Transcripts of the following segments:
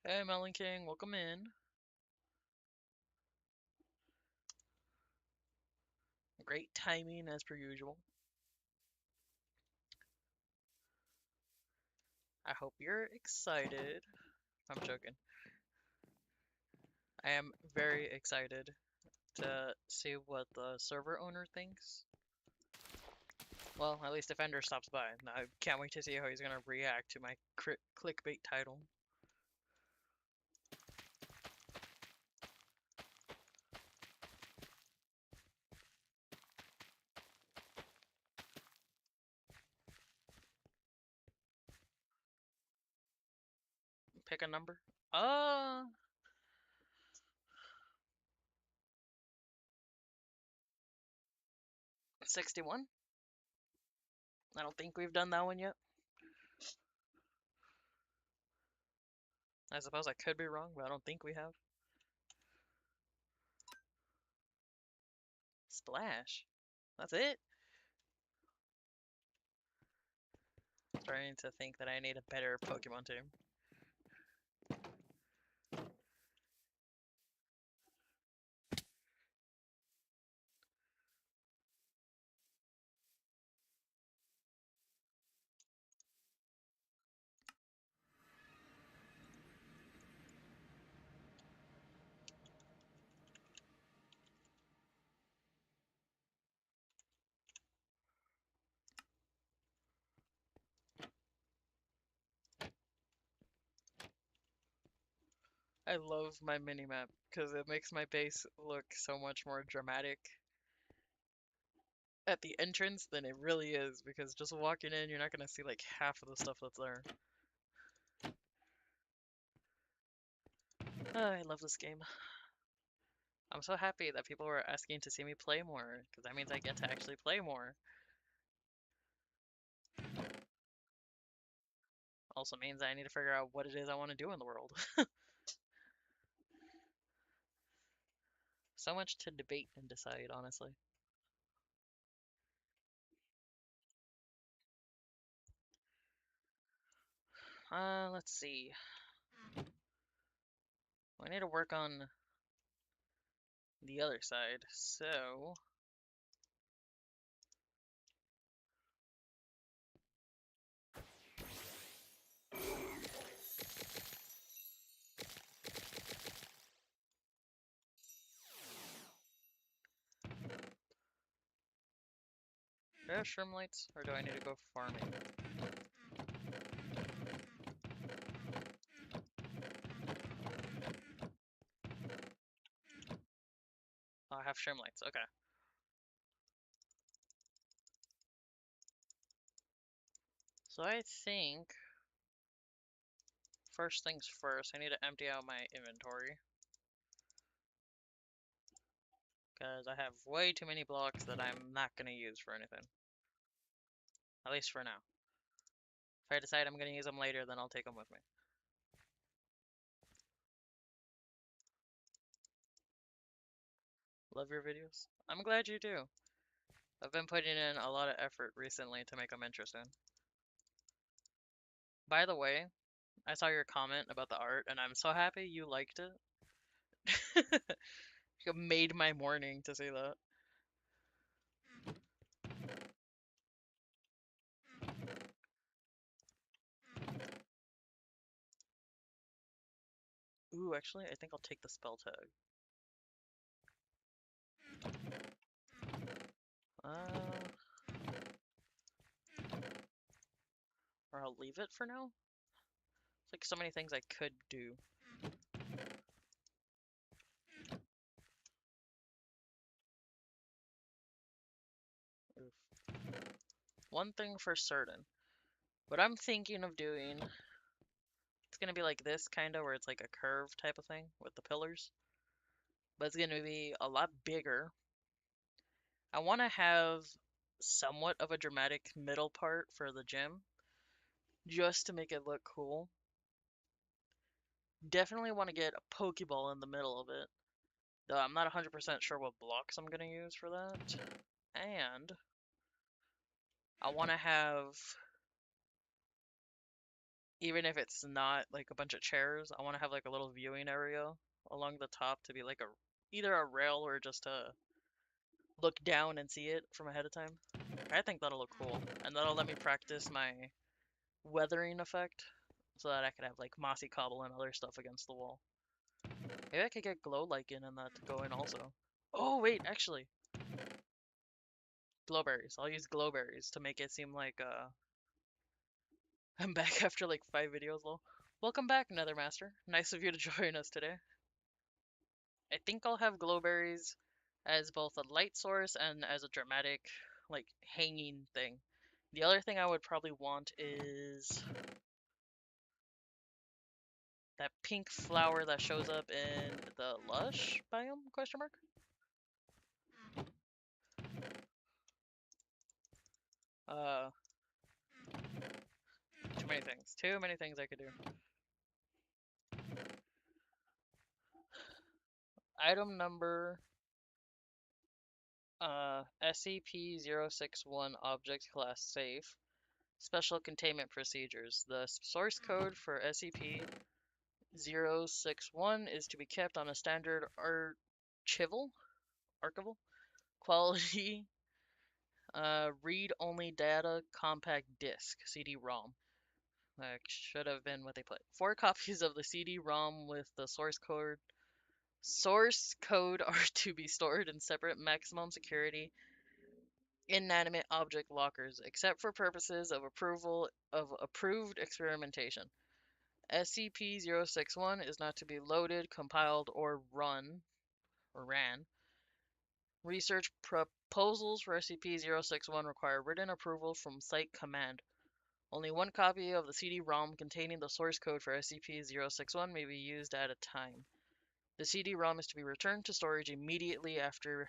Hey, Melon King, welcome in. Great timing as per usual. I hope you're excited. I'm joking. I am very excited to see what the server owner thinks. Well, at least if Ender stops by. I can't wait to see how he's gonna react to my clickbait title. Pick a number. 61? I don't think we've done that one yet. I suppose I could be wrong, but I don't think we have. Splash. That's it? Starting to think that I need a better Pokemon team. I love my mini-map because it makes my base look so much more dramatic at the entrance than it really is, because just walking in, you're not gonna see like half of the stuff that's there. Oh, I love this game. I'm so happy that people were asking to see me play more, because that means I get to actually play more. Also means I need to figure out what it is I want to do in the world. So much to debate and decide, honestly. Let's see. We need to work on the other side, so... Do I have Shroomlights, or do I need to go farming? Oh, I have Shroomlights, okay. So I think first things first, I need to empty out my inventory. Because I have way too many blocks that I'm not going to use for anything. At least for now. If I decide I'm going to use them later, then I'll take them with me. Love your videos. I'm glad you do. I've been putting in a lot of effort recently to make them interesting. By the way, I saw your comment about the art, and I'm so happy you liked it. You made my morning to see that. Ooh, actually, I think I'll take the spell tag. Or I'll leave it for now. It's like so many things I could do. Oof. One thing for certain. What I'm thinking of doing, it's gonna be like this kind of, where it's like a curve type of thing with the pillars. But it's gonna be a lot bigger. I want to have somewhat of a dramatic middle part for the gym, just to make it look cool. Definitely want to get a Pokeball in the middle of it, though I'm not 100% sure what blocks I'm gonna use for that. And I want to have even if it's not like a bunch of chairs, I want to have like a little viewing area along the top to be like a either a rail or just a look down and see it from ahead of time. I think that'll look cool, and that'll let me practice my weathering effect so that I could have like mossy cobble and other stuff against the wall. Maybe I could get glow lichen and that to go in also. Oh wait, actually, glowberries. I'll use glowberries to make it seem like I'm back after like 5 videos. Lol. Welcome back, Nethermaster. Nice of you to join us today. I think I'll have glowberries as both a light source and as a dramatic, like, hanging thing. The other thing I would probably want is that pink flower that shows up in the lush biome, question mark? Uh, too many things. Too many things I could do. Item number SCP-061 Object Class Safe. Special Containment Procedures. The source code for SCP-061 is to be kept on a standard archival quality read-only data compact disc, CD-ROM. That should have been what they put. 4 copies of the CD-ROM with the source code are to be stored in separate maximum security inanimate object lockers, except for purposes of approval of approved experimentation. SCP-061 is not to be loaded, compiled, or ran. Research proposals for SCP-061 require written approval from Site Command. Only 1 copy of the CD-ROM containing the source code for SCP-061 may be used at a time. The CD-ROM is to be returned to storage immediately after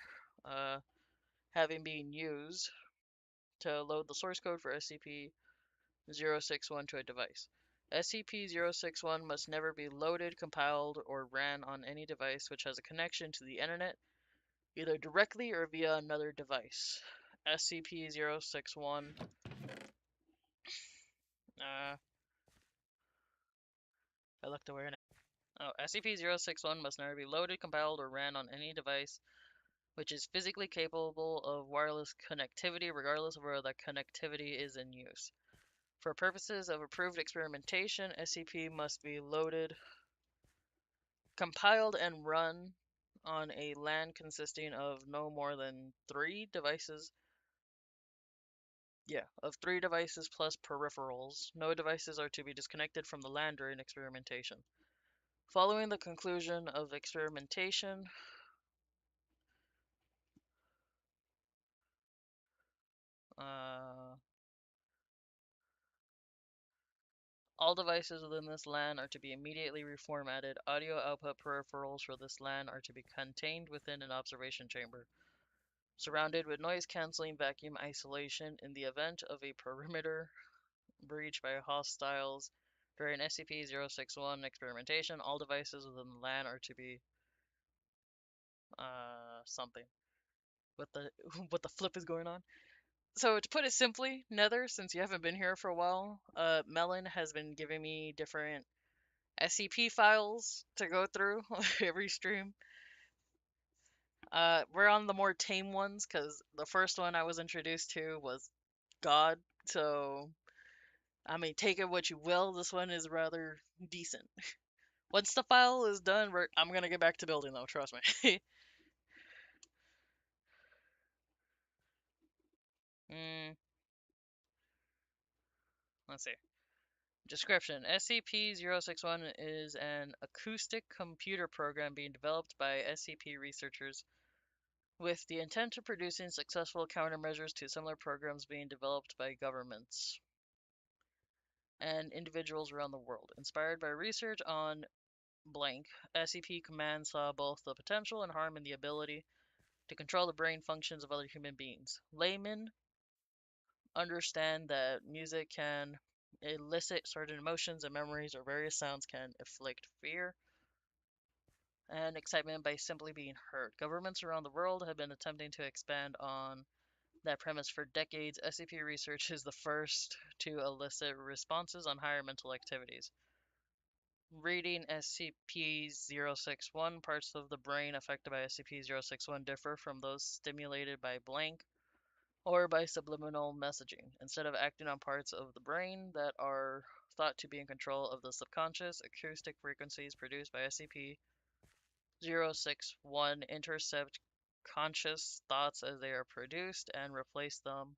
having been used to load the source code for SCP-061 to a device. SCP-061 must never be loaded, compiled, or ran on any device which has a connection to the internet, either directly or via another device. SCP-061 I looked away now. Oh, SCP-061 must never be loaded, compiled, or ran on any device which is physically capable of wireless connectivity, regardless of where that connectivity is in use. For purposes of approved experimentation, SCP must be loaded, compiled, and run on a LAN consisting of no more than 3 devices. Yeah, of 3 devices plus peripherals. No devices are to be disconnected from the LAN during experimentation. Following the conclusion of experimentation, all devices within this LAN are to be immediately reformatted. Audio output peripherals for this LAN are to be contained within an observation chamber, surrounded with noise-canceling vacuum isolation. In the event of a perimeter breach by hostiles during SCP-061 experimentation, all devices within the LAN are to be something. What the what the flip is going on? So to put it simply, Nether, since you haven't been here for a while, Melon has been giving me different SCP files to go through every stream. We're on the more tame ones because the first one I was introduced to was God. So, I mean, take it what you will. This one is rather decent. Once the file is done, I'm gonna get back to building though. Trust me. Let's see. Description: SCP-061 is an acoustic computer program being developed by SCP researchers with the intent of producing successful countermeasures to similar programs being developed by governments and individuals around the world. Inspired by research on blank, SCP Command saw both the potential and harm in the ability to control the brain functions of other human beings. Laymen understand that music can elicit certain emotions and memories, or various sounds can inflict fear and excitement by simply being heard. Governments around the world have been attempting to expand on That premise for decades, SCP research is the first to elicit responses on higher mental activities. Reading SCP-061, parts of the brain affected by SCP-061 differ from those stimulated by blank or by subliminal messaging. Instead of acting on parts of the brain that are thought to be in control of the subconscious, acoustic frequencies produced by SCP-061 intercept conscious thoughts as they are produced and replace them.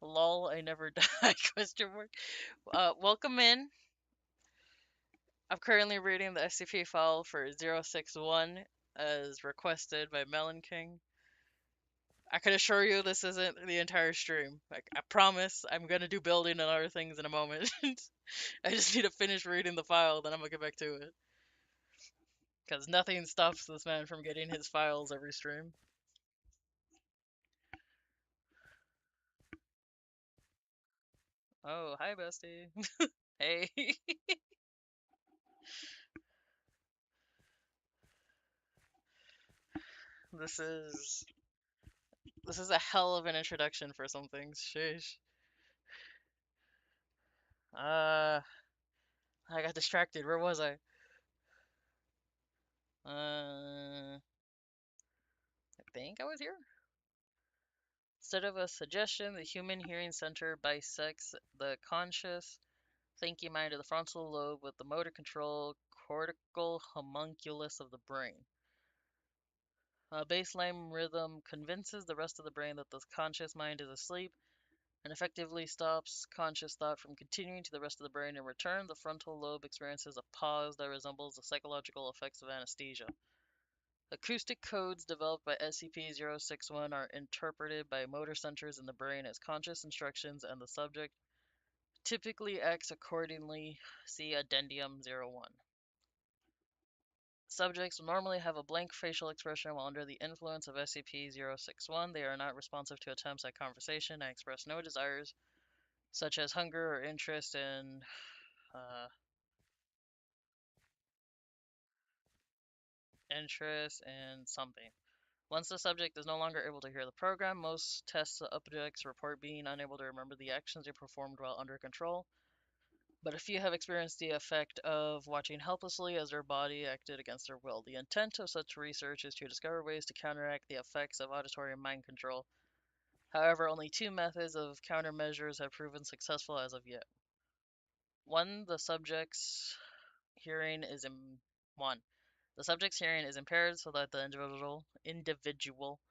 Lol, I never die, question mark. Welcome in. I'm currently reading the SCP file for 061 as requested by Melon King. I can assure you this isn't the entire stream. Like, I promise I'm gonna do building and other things in a moment. I just need to finish reading the file, then I'm gonna get back to it. Because nothing stops this man from getting his files every stream. Oh, hi, bestie. Hey. This is this is a hell of an introduction for some things. Sheesh. Uh, I got distracted. Where was I? I think I was here. Instead of a suggestion, the Human Hearing Center bisects the conscious thinking mind of the frontal lobe with the motor control cortical homunculus of the brain. A baseline rhythm convinces the rest of the brain that the conscious mind is asleep and effectively stops conscious thought from continuing to the rest of the brain. In return, the frontal lobe experiences a pause that resembles the psychological effects of anesthesia. Acoustic codes developed by SCP-061 are interpreted by motor centers in the brain as conscious instructions, and the subject typically acts accordingly. See Addendum 01. Subjects normally have a blank facial expression while under the influence of SCP-061. They are not responsive to attempts at conversation and express no desires, such as hunger or interest in something. Once the subject is no longer able to hear the program, most test subjects report being unable to remember the actions they performed while under control, but a few have experienced the effect of watching helplessly as their body acted against their will. The intent of such research is to discover ways to counteract the effects of auditory mind control. However, only two methods of countermeasures have proven successful as of yet. One, the subject's hearing is impaired so that the individual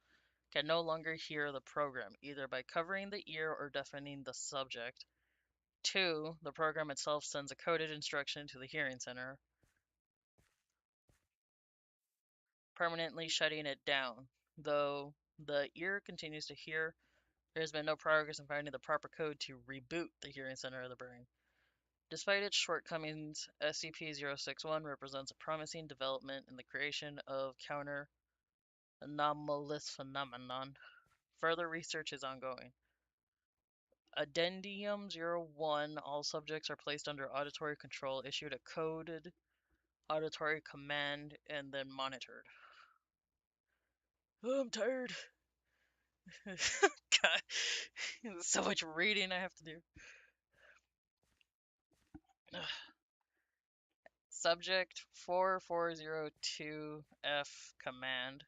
can no longer hear the program, either by covering the ear or deafening the subject. 2. The program itself sends a coded instruction to the hearing center, permanently shutting it down. Though the ear continues to hear, there has been no progress in finding the proper code to reboot the hearing center of the brain. Despite its shortcomings, SCP-061 represents a promising development in the creation of counter-anomalous phenomenon. Further research is ongoing. Addendum 01, all subjects are placed under auditory control, issued a coded auditory command, and then monitored. Oh, I'm tired. God, there's so much reading I have to do. Subject 4402F command.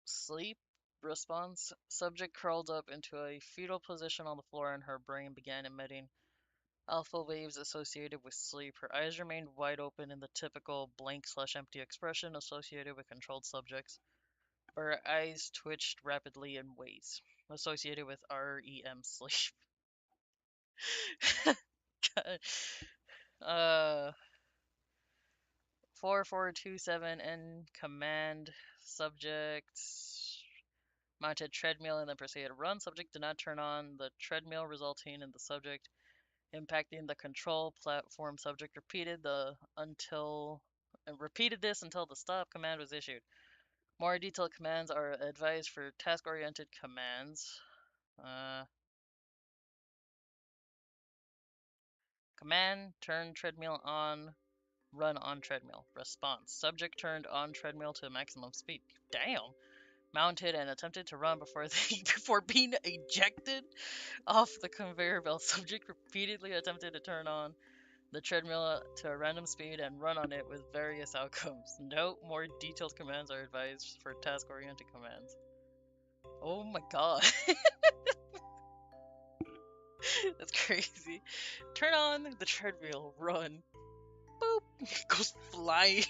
Sleep response. Subject curled up into a fetal position on the floor and her brain began emitting alpha waves associated with sleep. Her eyes remained wide open in the typical blank/empty expression associated with controlled subjects. Her eyes twitched rapidly in ways associated with REM sleep. 4427N command. Subject mounted treadmill and then proceeded to run. Subject did not turn on the treadmill, resulting in the subject impacting the control platform. Subject repeated this until the stop command was issued. More detailed commands are advised for task-oriented commands. Command, turn treadmill on. Run on treadmill. Response. Subject turned on treadmill to maximum speed. Damn. Mounted and attempted to run before before being ejected off the conveyor belt. Subject repeatedly attempted to turn on the treadmill to a random speed and run on it with various outcomes. Note, more detailed commands are advised for task-oriented commands. Oh my god. That's crazy. Turn on the treadmill, run. Boop. Goes flying.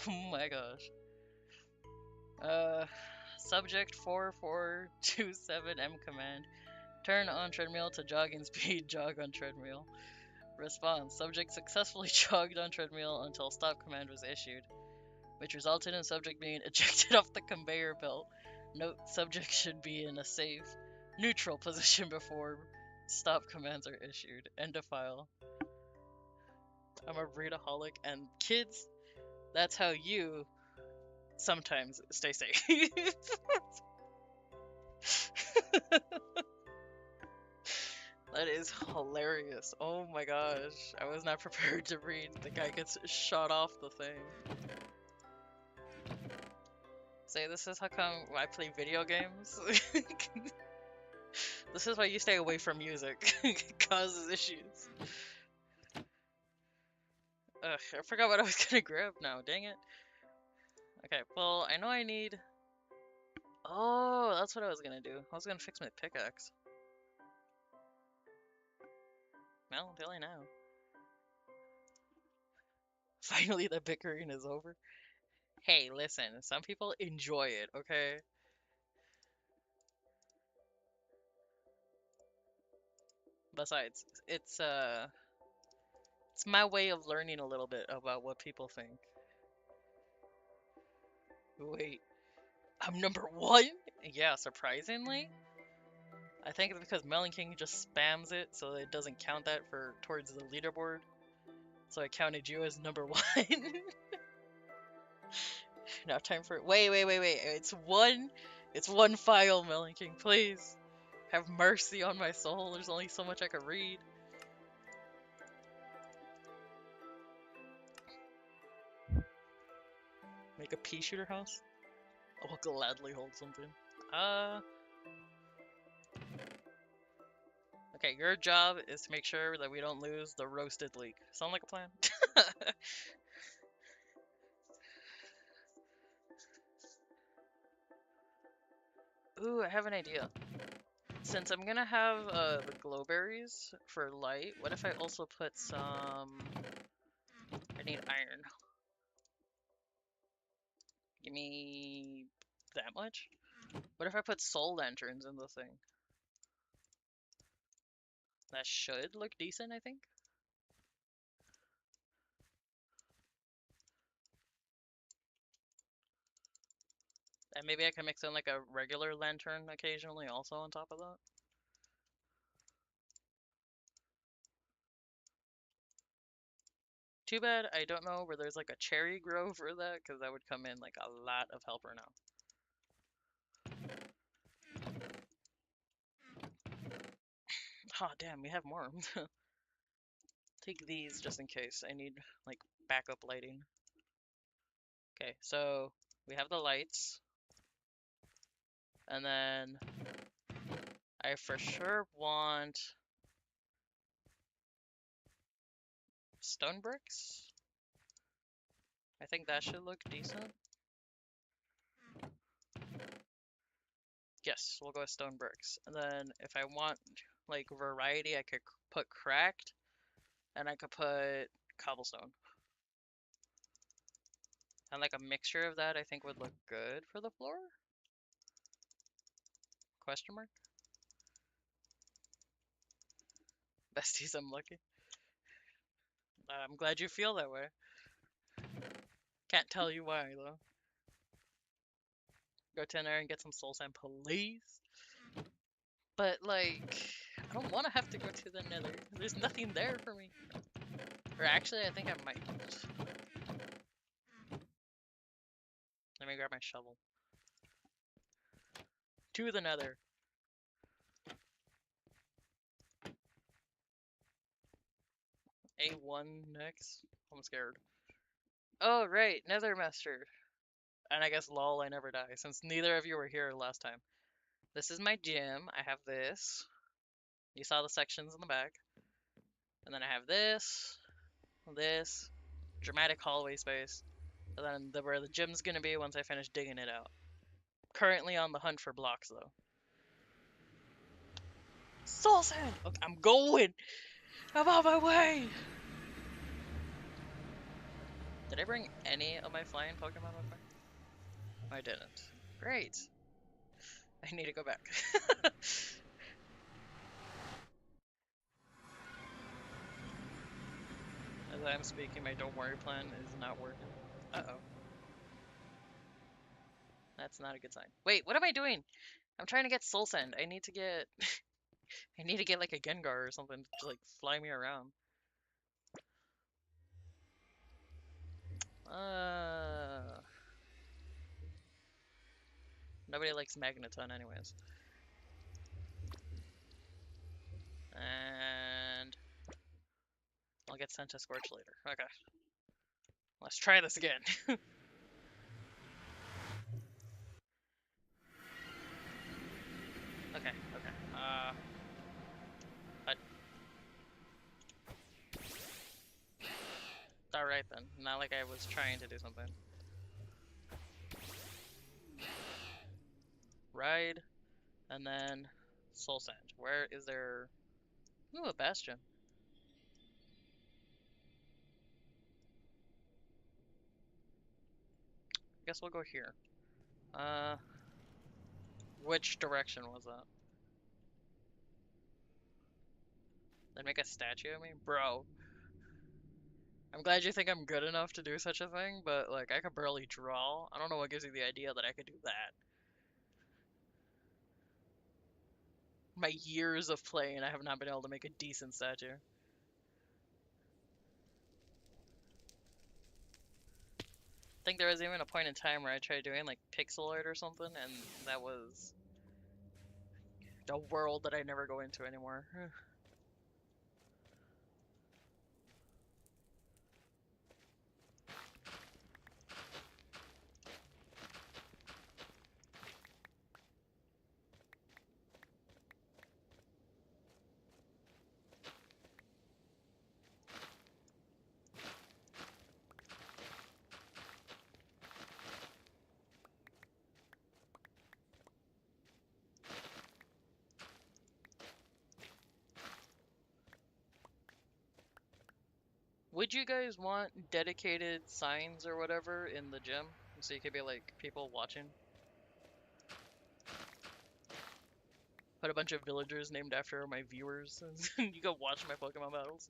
Oh my gosh. Subject 4427M command. Turn on treadmill to jogging speed, jog on treadmill. Response. Subject successfully jogged on treadmill until stop command was issued, which resulted in subject being ejected off the conveyor belt. Note, subject should be in a safe, neutral position before stop commands are issued. End of file. I'm a readaholic, and kids, that's how you sometimes stay safe. That is hilarious. Oh my gosh. I was not prepared to read. The guy gets shot off the thing. Say, this is how come I play video games. This is why you stay away from music. It causes issues. Ugh, I forgot what I was gonna grab now. Dang it. Okay, well, I know I need... Oh, that's what I was gonna do. I was gonna fix my pickaxe. Well, until I know. Finally, the bickering is over. Hey, listen, some people enjoy it, okay? Besides, it's my way of learning a little bit about what people think. Wait, I'm #1? Yeah, surprisingly. I think it's because Melon King just spams it, so it doesn't count that for towards the leaderboard. So I counted you as #1. Now time for wait. It's one file, Melon King. Please have mercy on my soul. There's only so much I can read. Make a pea shooter house? I will gladly hold something. Okay, your job is to make sure that we don't lose the roasted leek. Sound like a plan? Ooh, I have an idea. Since I'm gonna have the glowberries for light, what if I also put some... I need iron. Give me that much? What if I put soul lanterns in the thing? That should look decent, I think. And maybe I can mix in like a regular lantern occasionally also on top of that. Too bad I don't know where there's like a cherry grove for that, because that would come in like a lot of helper now. Oh, damn, we have more. Take these just in case. I need, like, backup lighting. Okay, so we have the lights. And then I for sure want stone bricks. I think that should look decent. Yes, we'll go with stone bricks. And then if I want, like, variety, I could put cracked. And I could put cobblestone. And like a mixture of that I think would look good for the floor? Question mark? Besties, I'm lucky. I'm glad you feel that way. Can't tell you why, though. Go to there and get some soul sand, please. But, like, I don't want to have to go to the nether. There's nothing there for me. Or actually, I think I might. Let me grab my shovel. To the nether. A1 next? I'm scared. Oh, right, Nethermaster. And I guess lol, I never die, since neither of you were here last time. This is my gym. I have this. You saw the sections in the back. And then I have this, dramatic hallway space, and then where the gym's gonna be once I finish digging it out. Currently on the hunt for blocks, though. Soul Sand! Okay, I'm going! I'm on my way! Did I bring any of my flying Pokemon with me? I didn't. Great. I need to go back. As I'm speaking, my don't worry plan is not working. Uh-oh. That's not a good sign. Wait, what am I doing? I'm trying to get Soul Sand. I need to get... I need to get like a Gengar or something to like fly me around. Uh... Nobody likes Magneton anyways. And... I'll get sent to Scorch later. Okay. Let's try this again. Okay, okay. But... Alright then. Not like I was trying to do something. Ride, and then Soul Sand. Where is there... Ooh, a Bastion. I guess we'll go here. Which direction was that? Then make a statue of me? Bro. I'm glad you think I'm good enough to do such a thing, but like I could barely draw. I don't know what gives you the idea that I could do that. My years of playing, I have not been able to make a decent statue. I think there was even a point in time where I tried doing like pixel art or something, and that was a world that I never go into anymore. Would you guys want dedicated signs or whatever in the gym? So you could be like people watching? Put a bunch of villagers named after my viewers, and you go watch my Pokemon battles.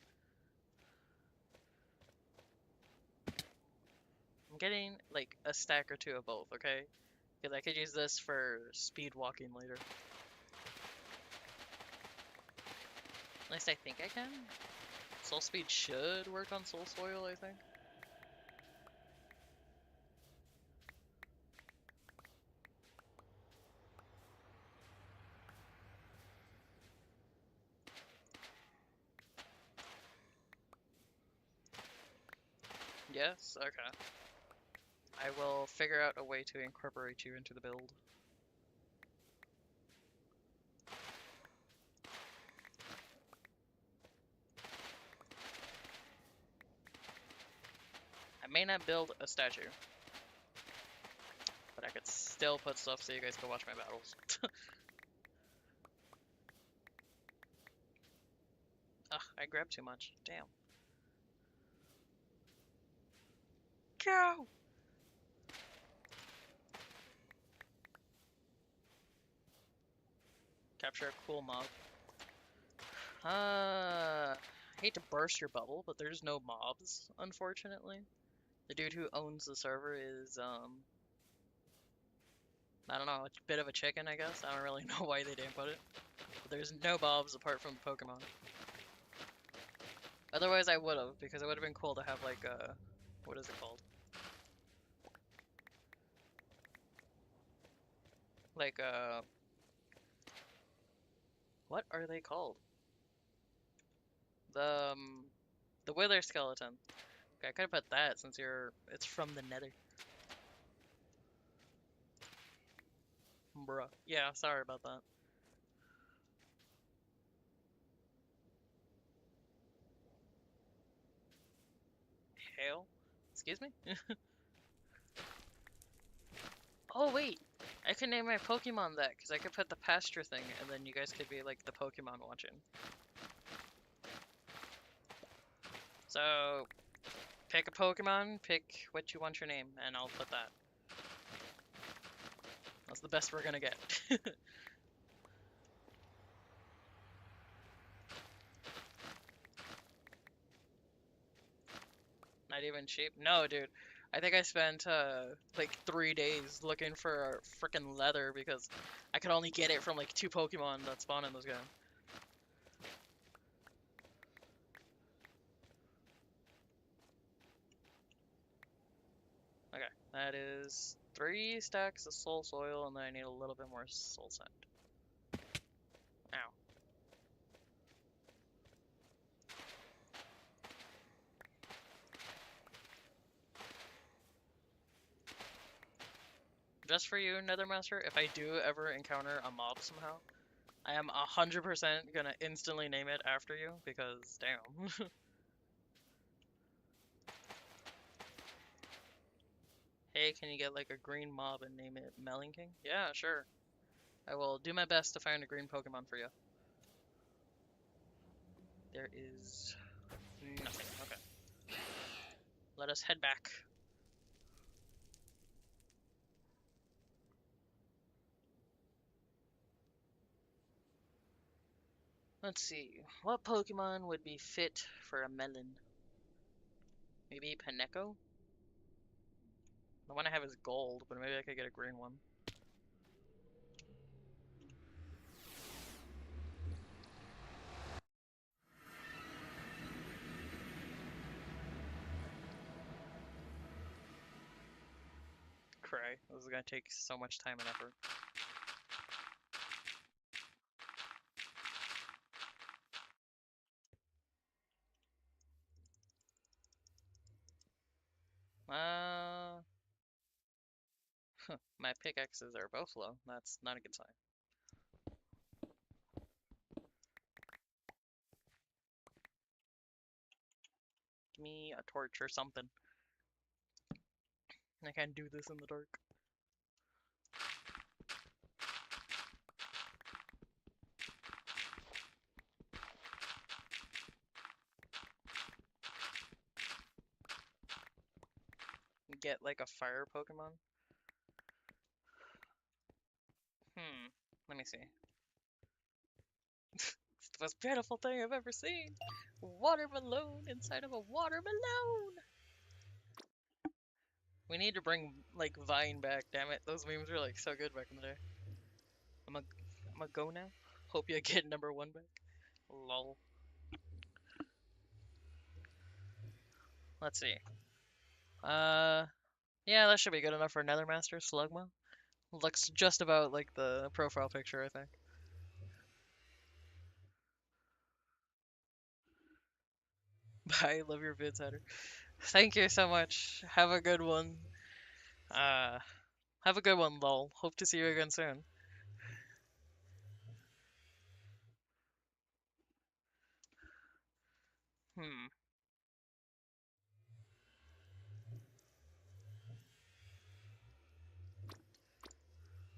I'm getting like a stack or two of both, okay? Because I could use this for speed walking later. At least I think I can. Soul Speed should work on Soul Soil, I think. Yes? Okay. I will figure out a way to incorporate you into the build. I may not build a statue, but I could still put stuff so you guys can watch my battles. Ugh, I grabbed too much. Damn. Go! Capture a cool mob. I hate to burst your bubble, but there's no mobs, unfortunately. The dude who owns the server is, I don't know, a bit of a chicken, I guess. I don't really know why they didn't put it. But there's no mobs apart from Pokemon. Otherwise I would've, because it would've been cool to have like a... What is it called? Like what are they called? The, The Wither skeleton. Okay, I could have put that since it's from the Nether. Bruh. Yeah, sorry about that. Hail? Excuse me? Oh, wait! I could name my Pokemon that, because I could put the pasture thing, and then you guys could be like the Pokemon watching. So, pick a Pokemon, pick what you want your name, and I'll put that. That's the best we're gonna get. Not even cheap? No, dude. I think I spent like 3 days looking for freaking leather because I could only get it from like 2 Pokemon that spawn in this game. Okay, that is 3 stacks of soul soil, and then I need a little bit more soul sand. Ow. Just for you, Nethermaster, if I do ever encounter a mob somehow, I am 100% gonna instantly name it after you, because damn. Hey, can you get like a green mob and name it Melon King? Yeah, sure. I will do my best to find a green Pokemon for you. There is nothing. Okay. Let us head back. Let's see. What Pokemon would be fit for a melon? Maybe Paneko? The one I have is gold, but maybe I could get a green one. Cray. This is gonna take so much time and effort. My pickaxes are both low. That's not a good sign. Give me a torch or something. I can't do this in the dark. Get like a fire Pokemon. Let me see. It's the most beautiful thing I've ever seen. Water balloon inside of a water balloon. We need to bring like Vine back. Damn it, those memes were like so good back in the day. I'm a go now. Hope you get #1 back. Lol. Let's see. Uh, yeah, that should be good enough for Nethermaster Slugma. Looks just about like the profile picture, I think. Bye, love your vids, Hatter. Thank you so much. Have a good one. Uh, have a good one, lol. Hope to see you again soon. Hmm.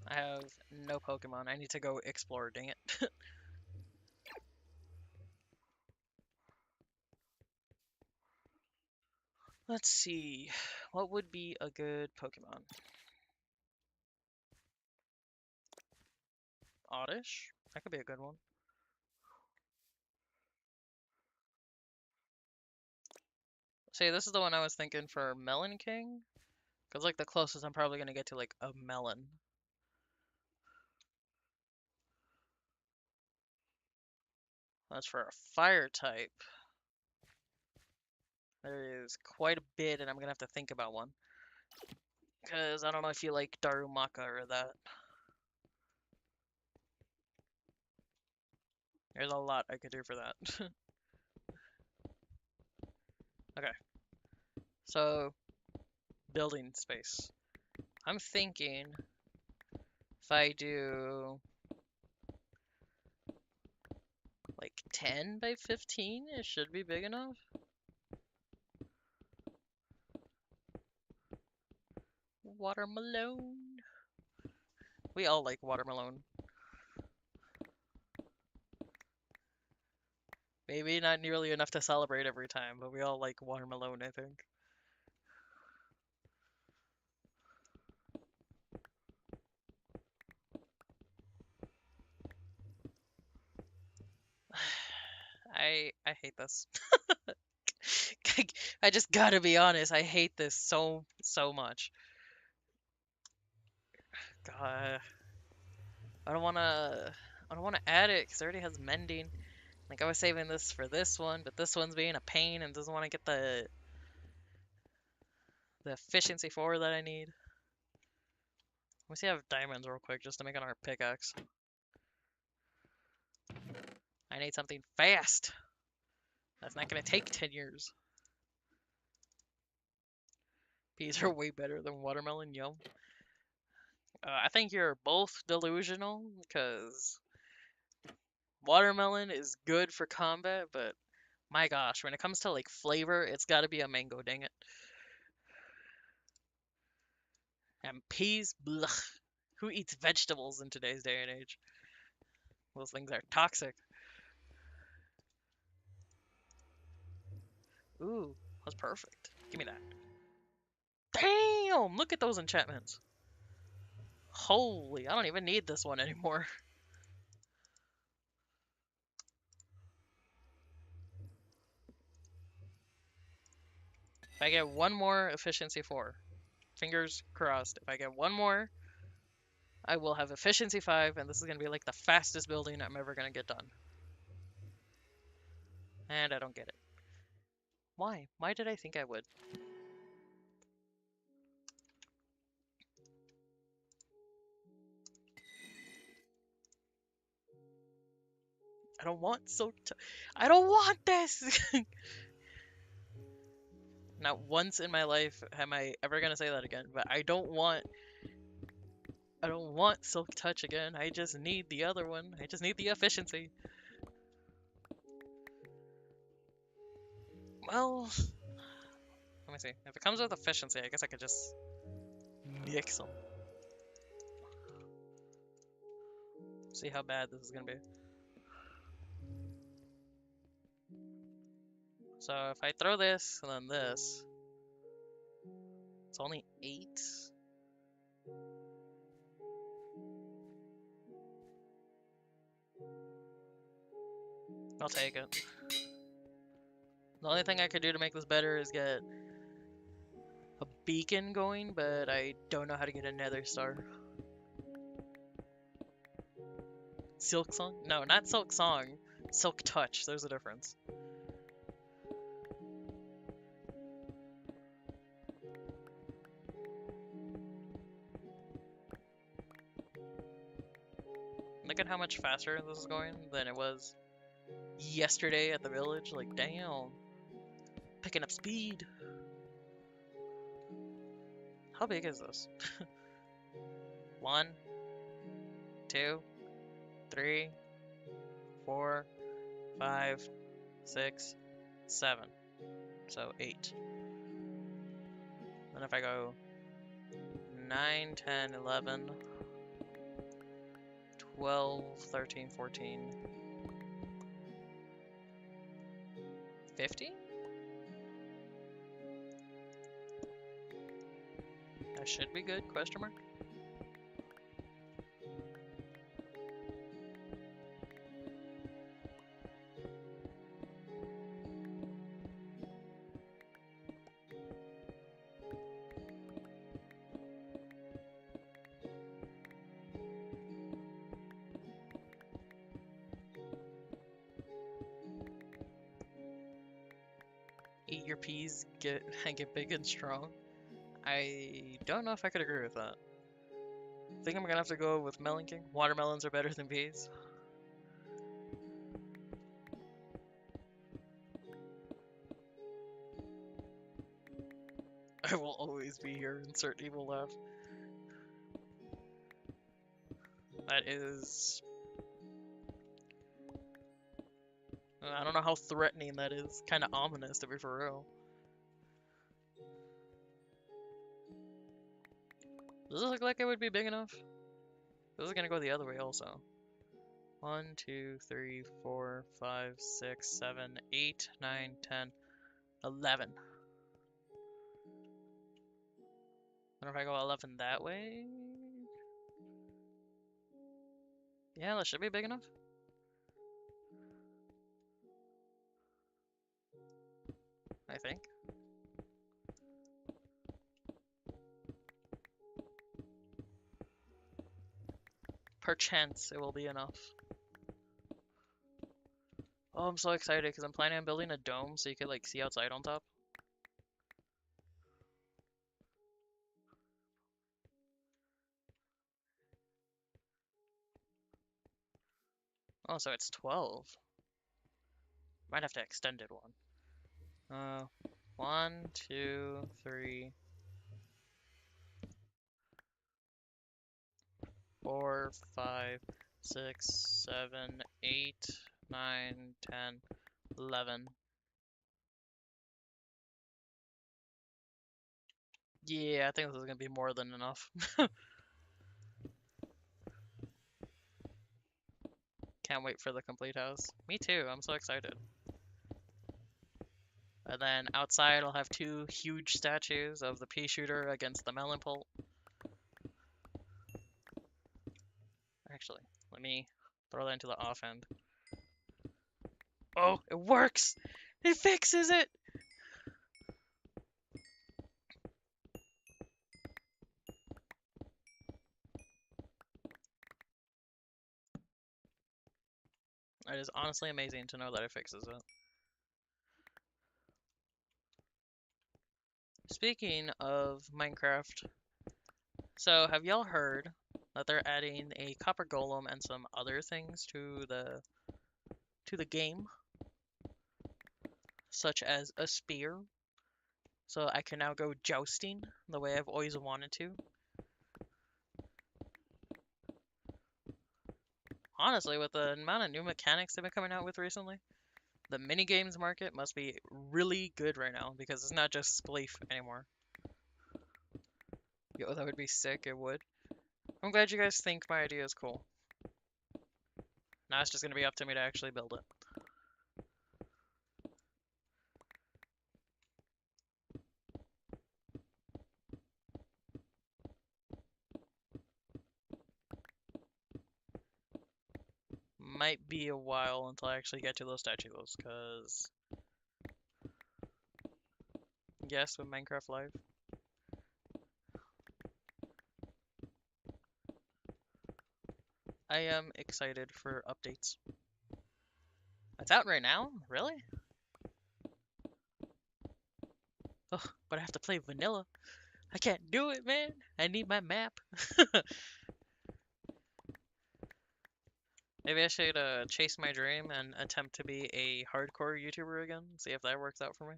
I have no Pokemon. I need to go explore, dang it. Let's see. What would be a good Pokemon? Oddish? That could be a good one. See, this is the one I was thinking for Melon King. Because, like, the closest I'm probably going to get to, like, a melon. That's for a fire type. There is quite a bit, and I'm going to have to think about one. Because I don't know if you like Darumaka or that. There's a lot I could do for that. Okay, so building space. I'm thinking if I do like 10 by 15, it should be big enough. Watermelon. We all like watermelon. Maybe not nearly enough to celebrate every time, but we all like watermelon, I think. I hate this. I just gotta be honest, I hate this so much. God, I don't wanna add it because it already has mending. Like I was saving this for this one, but this one's being a pain and doesn't want to get the efficiency 4 that I need. Let me see if I have diamonds real quick just to make another pickaxe. I need something fast. That's not gonna take 10 years. Peas are way better than watermelon, yum. I think you're both delusional because watermelon is good for combat, but my gosh, when it comes to like flavor, it's gotta be a mango, dang it. And peas, blech. Who eats vegetables in today's day and age? Those things are toxic. Ooh, that's perfect. Give me that. Damn! Look at those enchantments. Holy, I don't even need this one anymore. If I get one more efficiency 4, fingers crossed, if I get one more, I will have efficiency 5, and this is going to be like the fastest building I'm ever going to get done. And I don't get it. Why? Why did I think I would? I don't want I don't want this! Not once in my life am I ever gonna say that again, but I don't want Silk Touch again. I just need the other one. I just need the efficiency. Well, let me see. If it comes with efficiency, I guess I could just mix them. See how bad this is gonna be. So if I throw this and then this, it's only 8. I'll take it. The only thing I could do to make this better is get a beacon going, but I don't know how to get a nether star. Silk Song? No, not Silk Song. Silk Touch. There's a difference. Look at how much faster this is going than it was yesterday at the village. Like, damn. Picking up speed. How big is this? 1, 2, 3, 4, 5, 6, 7. So 8. Then if I go 9, 10, 11, 12, 13, 14, 15? That should be good, question mark? Eat your peas, get big and strong. I don't know if I could agree with that. I think I'm gonna have to go with Melon King. Watermelons are better than peas. I will always be here. Insert evil laugh. That is... I don't know how threatening that is. Kind of ominous, to be for real. Does this look like it would be big enough? This is gonna go the other way also. 1, 2, 3, 4, 5, 6, 7, 8, 9, 10, 11. What if I go 11 that way? Yeah, that should be big enough. I think. Perchance it will be enough. Oh, I'm so excited because I'm planning on building a dome so you could like see outside on top. Oh, so it's 12. Might have to extend it one. 1, 2, 3, 4, 5, 6, 7, 8, 9, 10, 11. Yeah, I think this is gonna be more than enough. Can't wait for the complete house. Me too, I'm so excited. And then outside I'll have 2 huge statues of the pea shooter against the melon pult. Actually, let me throw that into the off end. Oh, it works! It fixes it! It is honestly amazing to know that it fixes it. Speaking of Minecraft, so have y'all heard that they're adding a copper golem and some other things to the game, such as a spear, so I can now go jousting the way I've always wanted to. Honestly, with the amount of new mechanics they've been coming out with recently, the minigames market must be really good right now because it's not just Spleef anymore. Yo, that would be sick, it would. I'm glad you guys think my idea is cool. Now it's just gonna be up to me to actually build it. Might be a while until I actually get to those statues, because... Yes, with Minecraft Live. I am excited for updates. It's out right now? Really? Ugh, but I have to play vanilla. I can't do it, man. I need my map. Maybe I should chase my dream and attempt to be a hardcore YouTuber again. See if that works out for me.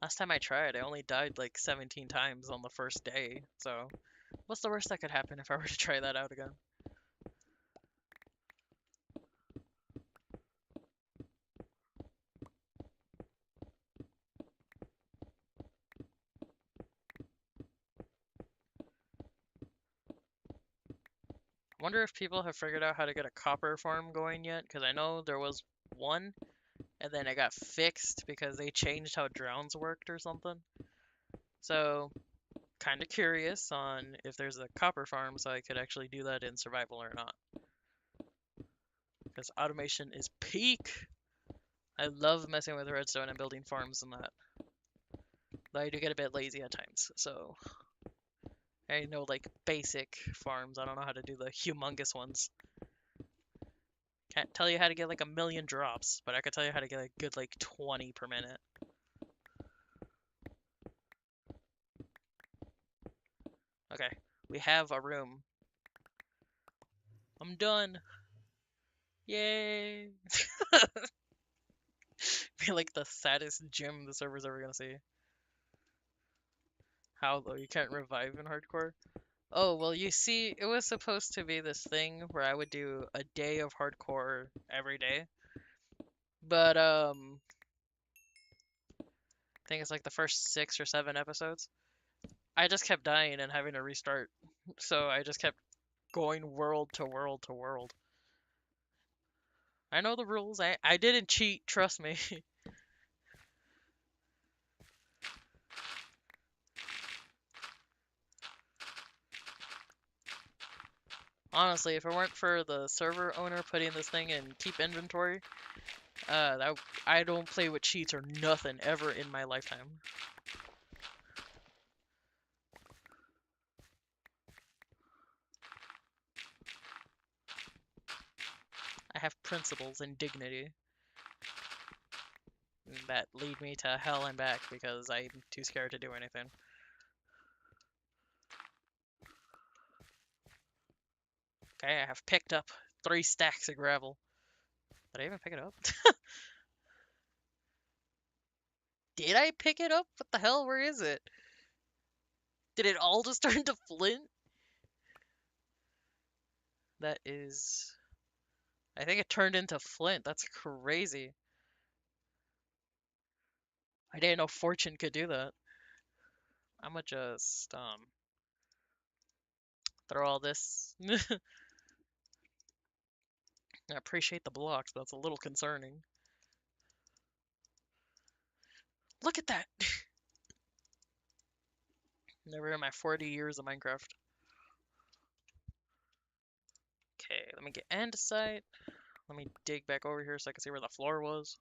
Last time I tried, I only died like 17 times on the first day. So, what's the worst that could happen if I were to try that out again? I wonder if people have figured out how to get a copper farm going yet, because I know there was one, and then it got fixed because they changed how drowns worked or something. So, kind of curious on if there's a copper farm so I could actually do that in survival or not. Because automation is peak. I love messing with redstone and building farms and that. But I do get a bit lazy at times, so I know like basic farms. I don't know how to do the humongous ones. Can't tell you how to get like a million drops, but I could tell you how to get a good like 20 per minute. Okay, we have a room. I'm done. Yay! be like the saddest gym the server's ever gonna see. How though? You can't revive in hardcore? Oh, well, you see, it was supposed to be this thing where I would do a day of hardcore every day. But, I think it's like the first 6 or 7 episodes. I just kept dying and having to restart. So I just kept going world to world to world. I know the rules. I didn't cheat, trust me. Honestly, if it weren't for the server owner putting this thing in keep inventory, I don't play with cheats or nothing ever in my lifetime. I have principles and dignity that lead me to hell and back because I'm too scared to do anything. Okay, I have picked up 3 stacks of gravel. Did I even pick it up? Did I pick it up? What the hell? Where is it? Did it all just turn to flint? That is... I think it turned into flint. That's crazy. I didn't know Fortune could do that. I'm gonna just, throw all this. I appreciate the blocks, but it's a little concerning. Look at that! Never in my 40 years of Minecraft. Okay, let me get andesite. Let me dig back over here so I can see where the floor was.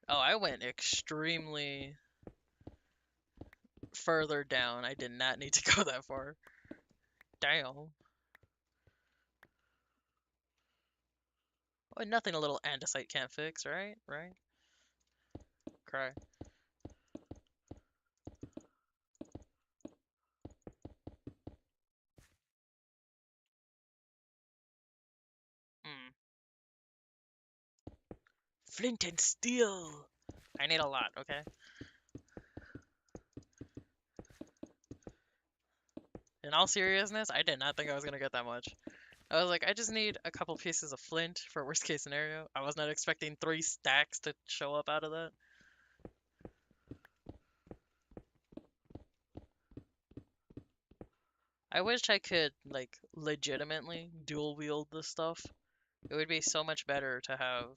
Oh, I went extremely further down. I did not need to go that far. Damn. Oh, nothing a little andesite can't fix, right? Right? Cry. Hmm. Flint and steel! I need a lot, okay? In all seriousness, I did not think I was gonna get that much. I was like, I just need a couple pieces of flint for worst case scenario. I was not expecting 3 stacks to show up out of that. I wish I could, like, legitimately dual wield this stuff. It would be so much better to have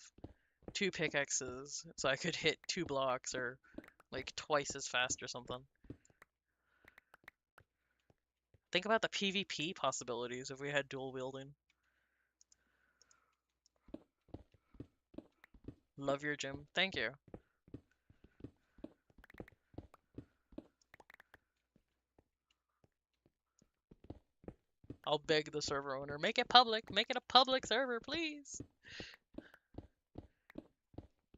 2 pickaxes so I could hit 2 blocks or, like, twice as fast or something. Think about the PvP possibilities if we had dual wielding. Love your gym. Thank you. I'll beg the server owner, make it public, make it a public server, please.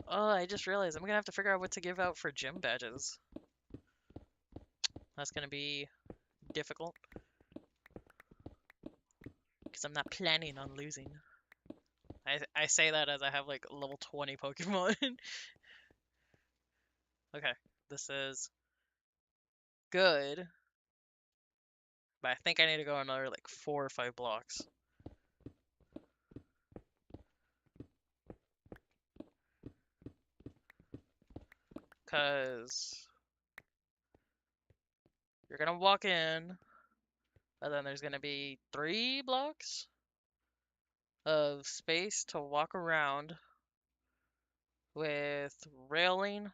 Oh, I just realized I'm gonna have to figure out what to give out for gym badges. That's gonna be difficult. Because I'm not planning on losing. I say that as I have like level 20 Pokemon. Okay, this is good. But I think I need to go another like 4 or 5 blocks. Because you're gonna walk in, and then there's gonna be 3 blocks of space to walk around with railing.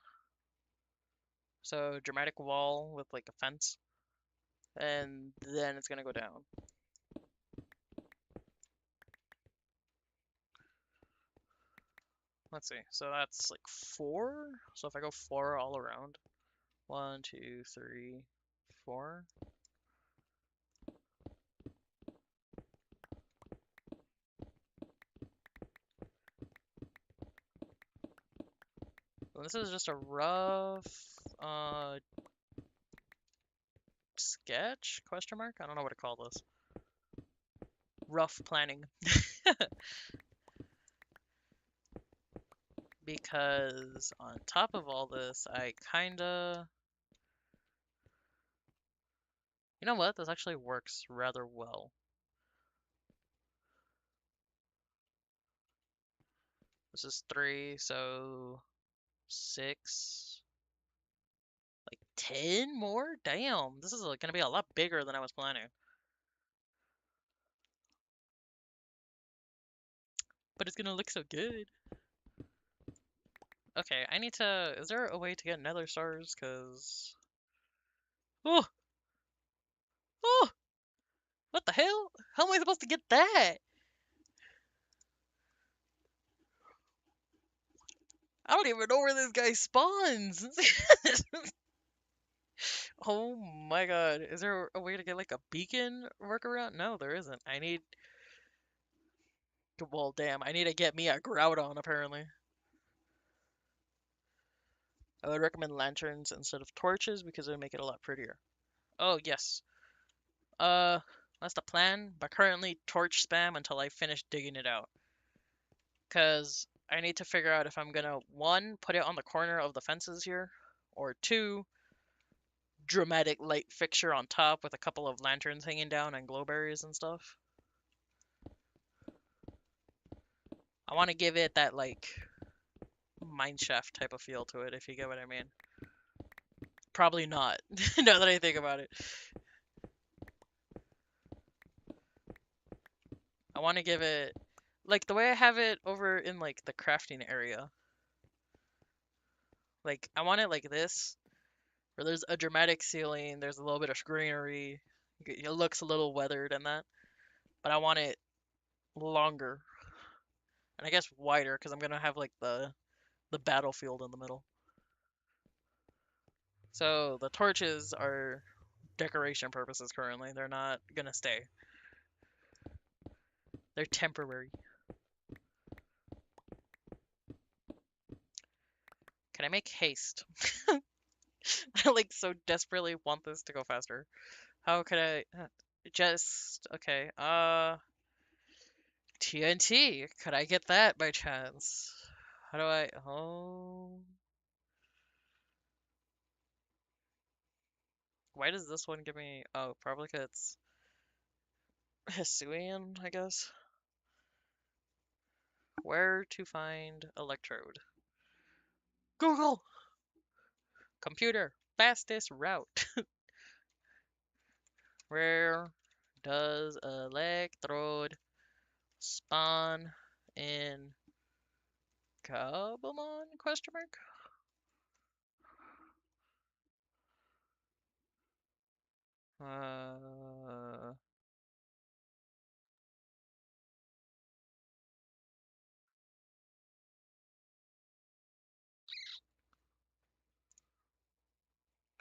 So dramatic wall with like a fence. And then it's gonna go down. Let's see. So that's like 4. So if I go 4 all around. 1, 2, 3, 4. Well, this is just a rough sketch? Question mark? I don't know what to call this. Rough planning. because on top of all this, I kinda... You know what? This actually works rather well. This is 3, so 6, like 10 more? Damn, this is gonna be a lot bigger than I was planning. But it's gonna look so good. Okay, I need to... Is there a way to get nether stars? Cause... Oh! Oh! What the hell? How am I supposed to get that? I don't even know where this guy spawns. Oh my god. Is there a way to get like a beacon workaround? No, there isn't. I need... Well, damn. I need to get me a Groudon, apparently. I would recommend lanterns instead of torches because it would make it a lot prettier. Oh, yes. Uh, that's the plan, but currently torch spam until I finish digging it out. Because I need to figure out if I'm gonna, 1, put it on the corner of the fences here, or 2, dramatic light fixture on top with a couple of lanterns hanging down and glowberries and stuff. I want to give it that, like, mineshaft type of feel to it, if you get what I mean. Probably not, now that I think about it. I want to give it, like, the way I have it over in, like, the crafting area. Like, I want it like this, where there's a dramatic ceiling, there's a little bit of greenery, it looks a little weathered and that, but I want it longer, and I guess wider, because I'm gonna have, like, the battlefield in the middle. So the torches are decoration purposes currently. They're not gonna stay. They're temporary. Can I make haste? I like so desperately want this to go faster. How could I just okay, TNT. Could I get that by chance? How do I why does this one give me probably 'cause it's Hisuian, I guess. Where to find electrode? Google! Computer, fastest route. Where does electrode spawn in Kabamon? Question mark.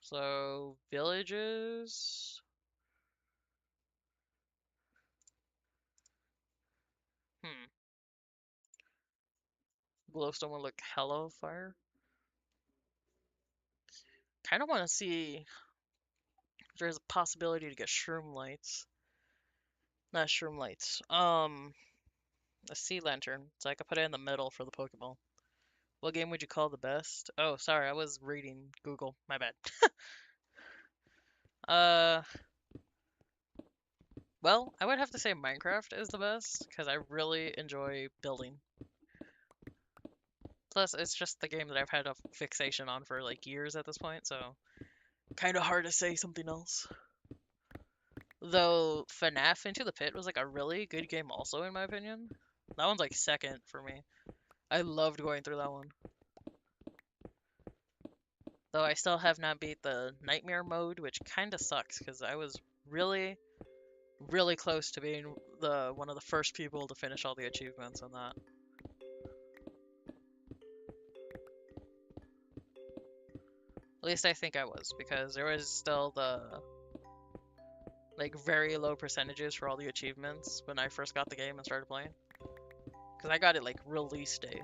So villages. Hmm. Glowstone will look hella fire. Kind of want to see if there's a possibility to get shroom lights. Not shroom lights. A sea lantern, so I could put it in the middle for the Pokeball. What game would you call the best? Oh, sorry, I was reading Google. My bad. uh, well, I would have to say Minecraft is the best because I really enjoy building. Plus, it's just the game that I've had a fixation on for like years at this point, so kind of hard to say something else. Though FNAF Into the Pit was like a really good game also in my opinion. That one's like second for me. I loved going through that one. Though I still have not beat the Nightmare mode, which kind of sucks because I was really, really close to being one of the first people to finish all the achievements on that. At least I think I was, because there was still the like very low percentages for all the achievements when I first got the game and started playing. Because I got it like release day.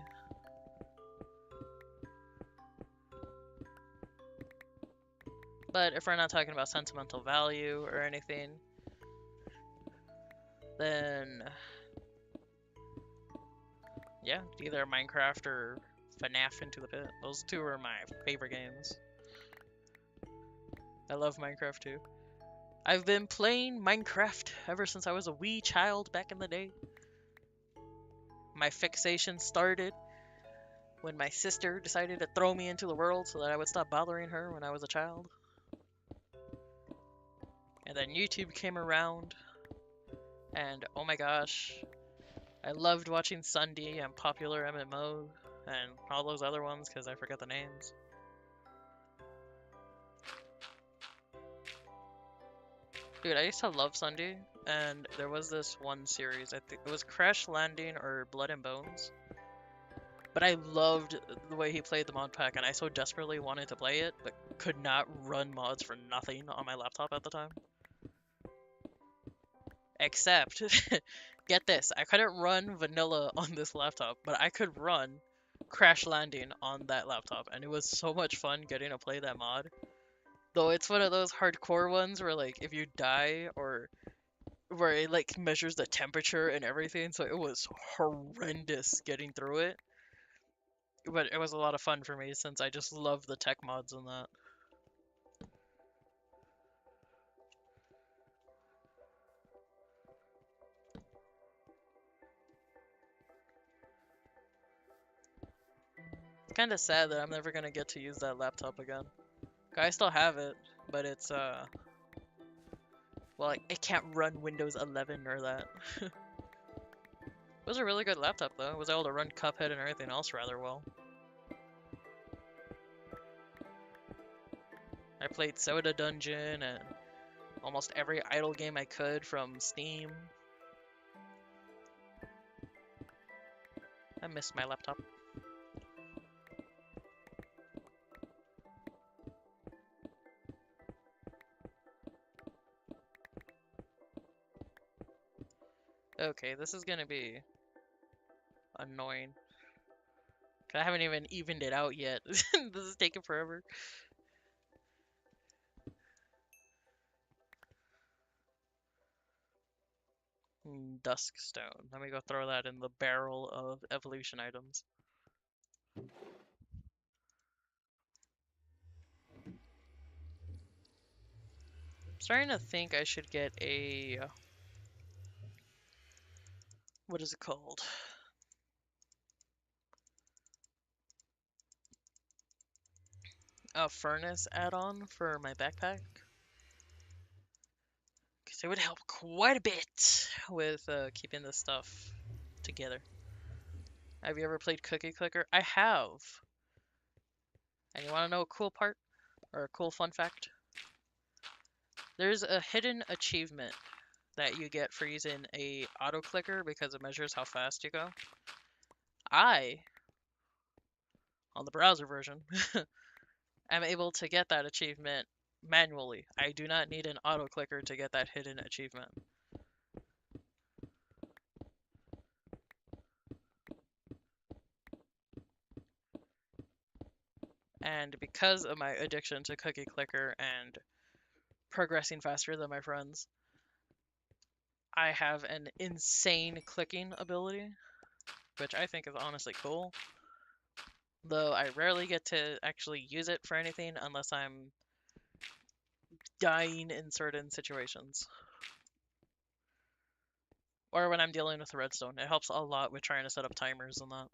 But if we're not talking about sentimental value or anything, then yeah, either Minecraft or FNAF Into the Pit. Those two are my favorite games. I love Minecraft too. I've been playing Minecraft ever since I was a wee child back in the day. My fixation started when my sister decided to throw me into the world so that I would stop bothering her when I was a child. And then YouTube came around, and oh my gosh, I loved watching Sunday and Popular MMO and all those other ones because I forget the names. Dude, I used to love Sunday, and there was this one series, I think it was Crash Landing or Blood and Bones. But I loved the way he played the mod pack, and I so desperately wanted to play it, but could not run mods for nothing on my laptop at the time. Except, get this, I couldn't run vanilla on this laptop, but I could run Crash Landing on that laptop, and it was so much fun getting to play that mod. Though it's one of those hardcore ones where, like, if you die, or where it, like, measures the temperature and everything, so it was horrendous getting through it. But it was a lot of fun for me since I just love the tech mods in that. It's kind of sad that I'm never gonna get to use that laptop again. I still have it, but it's well, it can't run Windows 11 or that. It was a really good laptop though. It was able to run Cuphead and everything else rather well. I played Soda Dungeon and almost every idle game I could from Steam. I missed my laptop. Okay, this is gonna be annoying. I haven't even evened it out yet. This is taking forever. Duskstone. Let me go throw that in the barrel of evolution items. I'm starting to think I should get a... what is it called? A furnace add-on for my backpack. Because it would help quite a bit with keeping this stuff together. Have you ever played Cookie Clicker? I have. And you want to know a cool part? Or a cool fun fact? There's a hidden achievement that you get for using a auto clicker because it measures how fast you go. I, on the browser version, am able to get that achievement manually. I do not need an auto clicker to get that hidden achievement. And because of my addiction to Cookie Clicker and progressing faster than my friends, I have an insane clicking ability, which I think is honestly cool. Though I rarely get to actually use it for anything unless I'm dying in certain situations. Or when I'm dealing with redstone. It helps a lot with trying to set up timers and that.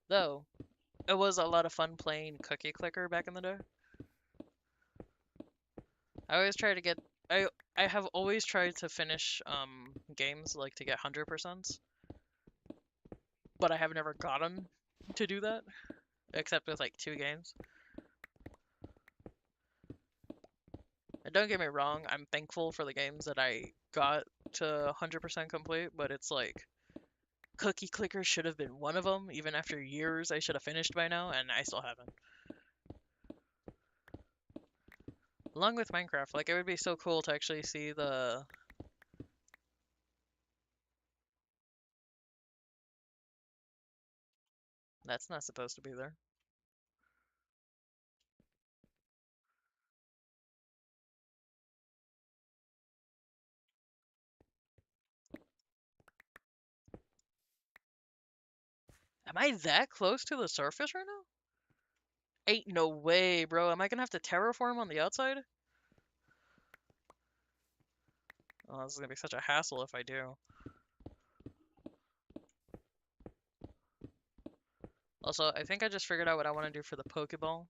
Though, it was a lot of fun playing Cookie Clicker back in the day. I always try to get... I have always tried to finish games, like to get 100%, but I have never gotten to do that, except with like 2 games. And don't get me wrong, I'm thankful for the games that I got to 100% complete, but it's like, Cookie Clicker should have been one of them. Even after years, I should have finished by now, and I still haven't. Along with Minecraft, like, it would be so cool to actually see the... That's not supposed to be there. Am I that close to the surface right now? Ain't no way, bro. Am I gonna have to terraform on the outside? Oh, this is gonna be such a hassle if I do. Also, I think I just figured out what I want to do for the Pokeball.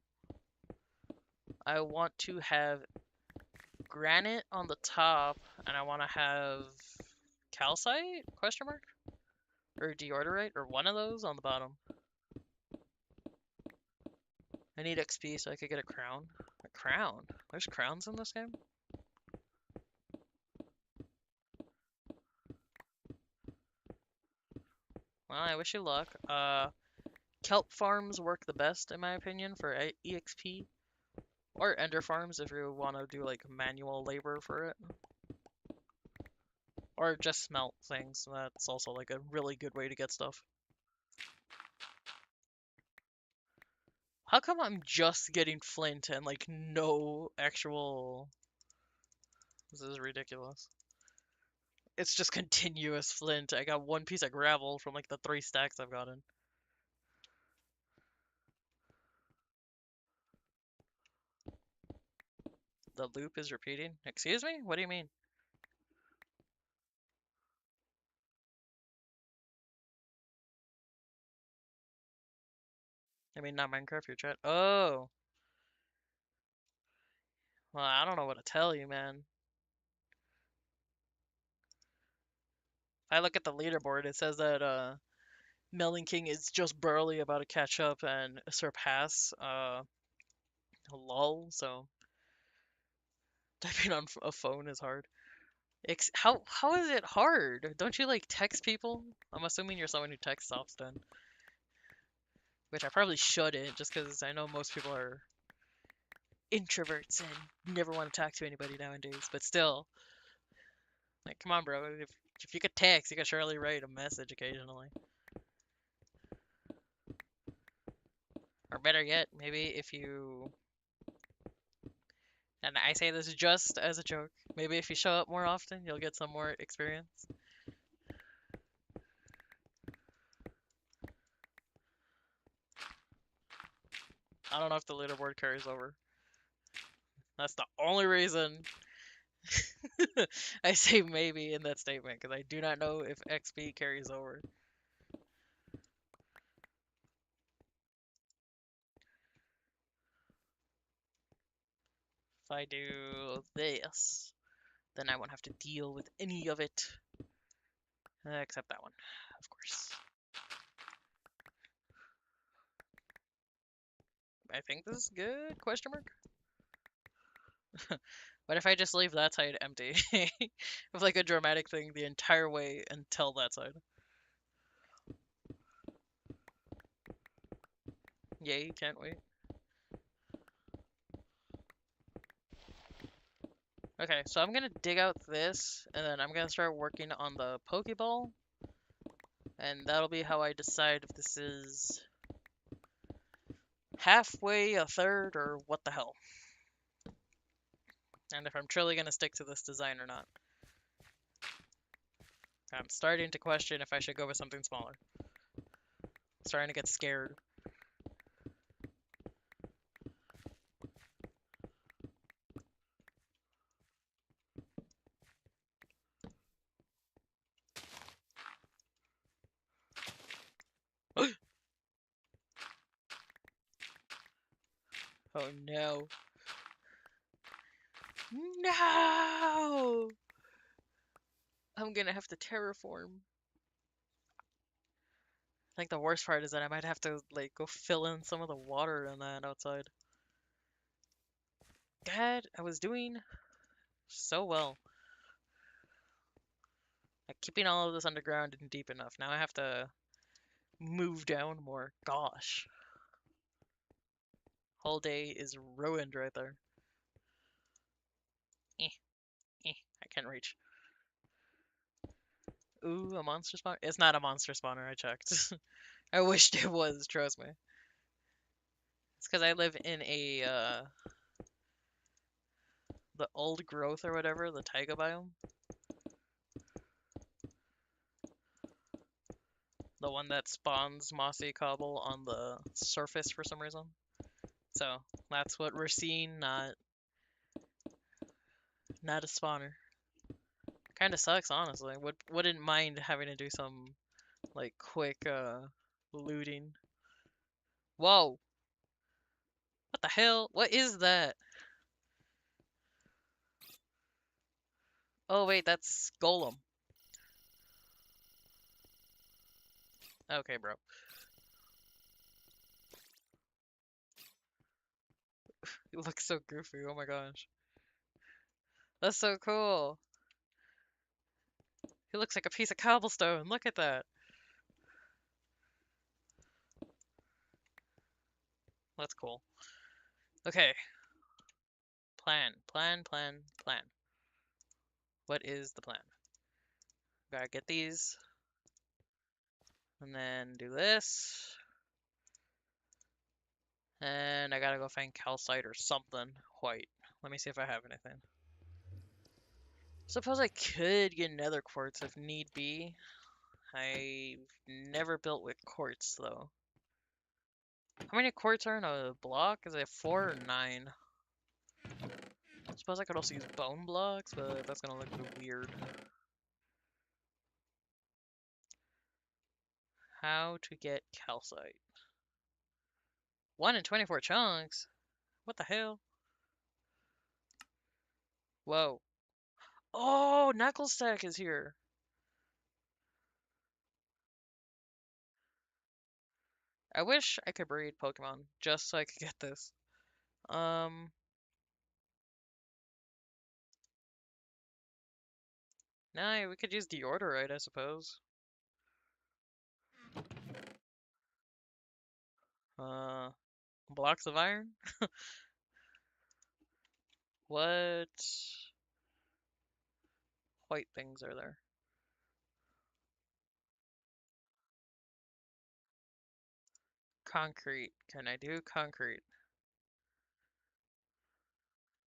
I want to have granite on the top, and I want to have calcite? Question mark? Or diorite, or one of those on the bottom. I need XP so I could get a crown. A crown? There's crowns in this game? Well, I wish you luck. Kelp farms work the best, in my opinion, for EXP. Or ender farms if you want to do like manual labor for it. Or just smelt things. That's also like a really good way to get stuff. How come I'm just getting flint and like no actual... This is ridiculous. It's just continuous flint. I got one piece of gravel from like the 3 stacks I've gotten. The loop is repeating? Excuse me? What do you mean? I mean, not Minecraft, your chat. Oh! Well, I don't know what to tell you, man. If I look at the leaderboard, it says that, Melon King is just barely about to catch up and surpass, LOL, so typing on a phone is hard. How is it hard? Don't you, like, text people? I'm assuming you're someone who texts often. Which I probably shouldn't, just because I know most people are introverts and never want to talk to anybody nowadays. But still, like, come on, bro. If you could text, you could surely write a message occasionally. Or better yet, maybe if you... And I say this just as a joke. Maybe if you show up more often, you'll get some more experience. I don't know if the leaderboard carries over. That's the only reason I say maybe in that statement, because I do not know if XP carries over. If I do this, then I won't have to deal with any of it. Except that one, of course. I think this is good, question mark? What if I just leave that side empty? With like a dramatic thing the entire way until that side. Yay, can't wait. Okay, so I'm gonna dig out this, and then I'm gonna start working on the Pokeball. And that'll be how I decide if this is halfway, a third, or what the hell. And if I'm truly gonna stick to this design or not. I'm starting to question if I should go with something smaller. Starting to get scared. Oh no. No! I'm gonna have to terraform. I think the worst part is that I might have to like go fill in some of the water in that outside. God, I was doing so well. Like keeping all of this underground and deep enough. Now I have to move down more. Gosh. Whole day is ruined right there. Eh, I can't reach. Ooh, a monster spawner? It's not a monster spawner, I checked. I wished it was, trust me. It's because I live in a, the old growth or whatever, the taiga biome. The one that spawns mossy cobble on the surface for some reason. So that's what we're seeing, not a spawner. Kind of sucks, honestly. Wouldn't mind having to do some like quick looting. Whoa! What the hell? What is that? Oh wait, that's Golem. Okay, bro. He looks so goofy. Oh my gosh. That's so cool. He looks like a piece of cobblestone. Look at that. That's cool. Okay. Plan. What is the plan? Gotta get these. And then do this. And I gotta go find calcite or something white. Let me see if I have anything. Suppose I could get nether quartz if need be. I've never built with quartz though. How many quartz are in a block? Is it 4 or 9? I suppose I could also use bone blocks, but that's gonna look weird. How to get calcite. 1 in 24 chunks? What the hell? Whoa. Oh, Knucklestack is here. I wish I could breed Pokemon just so I could get this. Nah, we could use Deodorite, I suppose. Uh, Blocks of iron? What white things are there? Concrete. Can I do concrete?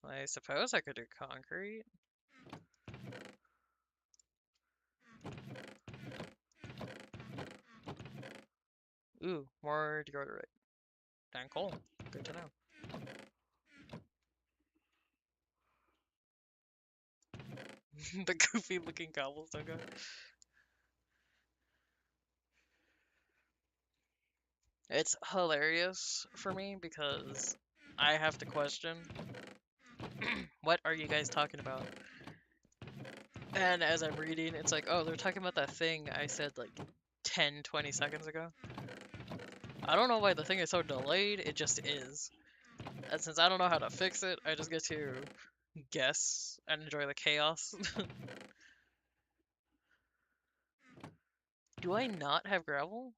I suppose I could do concrete. Ooh, more deodorite. Dang cool. Good to know. The goofy looking cobblestone guy. It's hilarious for me because I have to question what are you guys talking about? And as I'm reading, it's like, oh, they're talking about that thing I said like 10, 20 seconds ago. I don't know why the thing is so delayed, it just is. And since I don't know how to fix it, I just get to guess and enjoy the chaos. Do I not have gravel?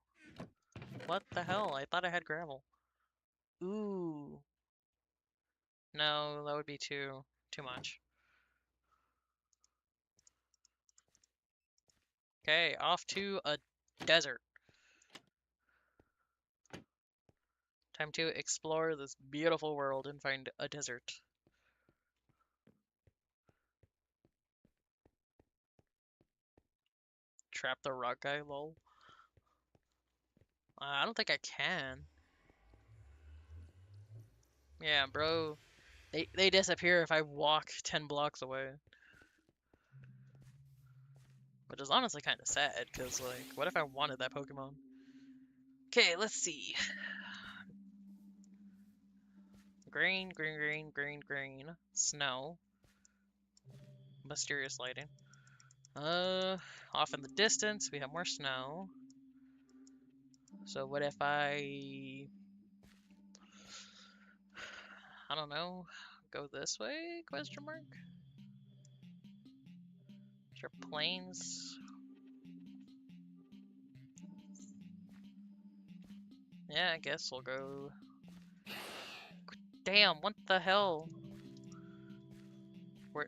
What the hell? I thought I had gravel. Ooh. No, that would be too much. Okay, off to a desert. Time to explore this beautiful world and find a desert. Trap the rock guy, lol. I don't think I can. Yeah, bro. They disappear if I walk 10 blocks away. Which is honestly kind of sad, because, like, what if I wanted that Pokemon? Okay, let's see. Green. Snow. Mysterious lighting. Off in the distance, we have more snow. So what if I don't know, go this way? Question mark. Is there plains? Yeah, I guess we'll go. Damn, what the hell?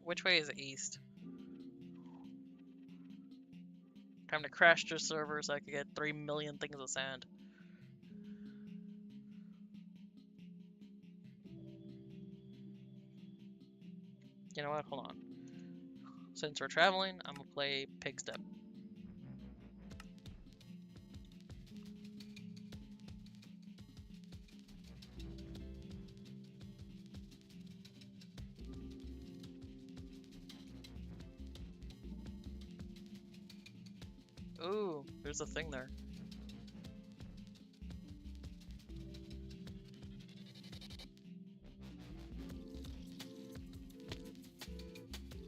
Which way is it east? Time to crash the server so I can get 3 million things of sand. You know what? Hold on. Since we're traveling, I'm gonna play Pig Step. Ooh, there's a thing there.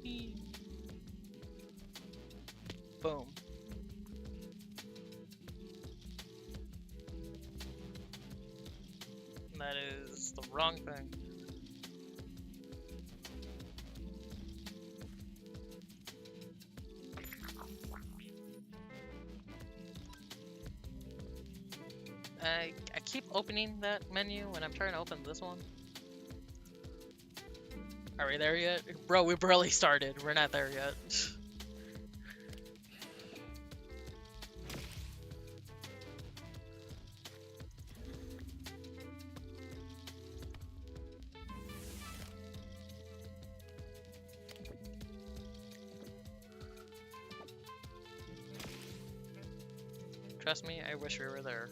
Eee. Boom. And that is the wrong thing. I keep opening that menu when I'm trying to open this one. Are we there yet? Bro, we barely started. We're not there yet. Trust me, I wish we were there.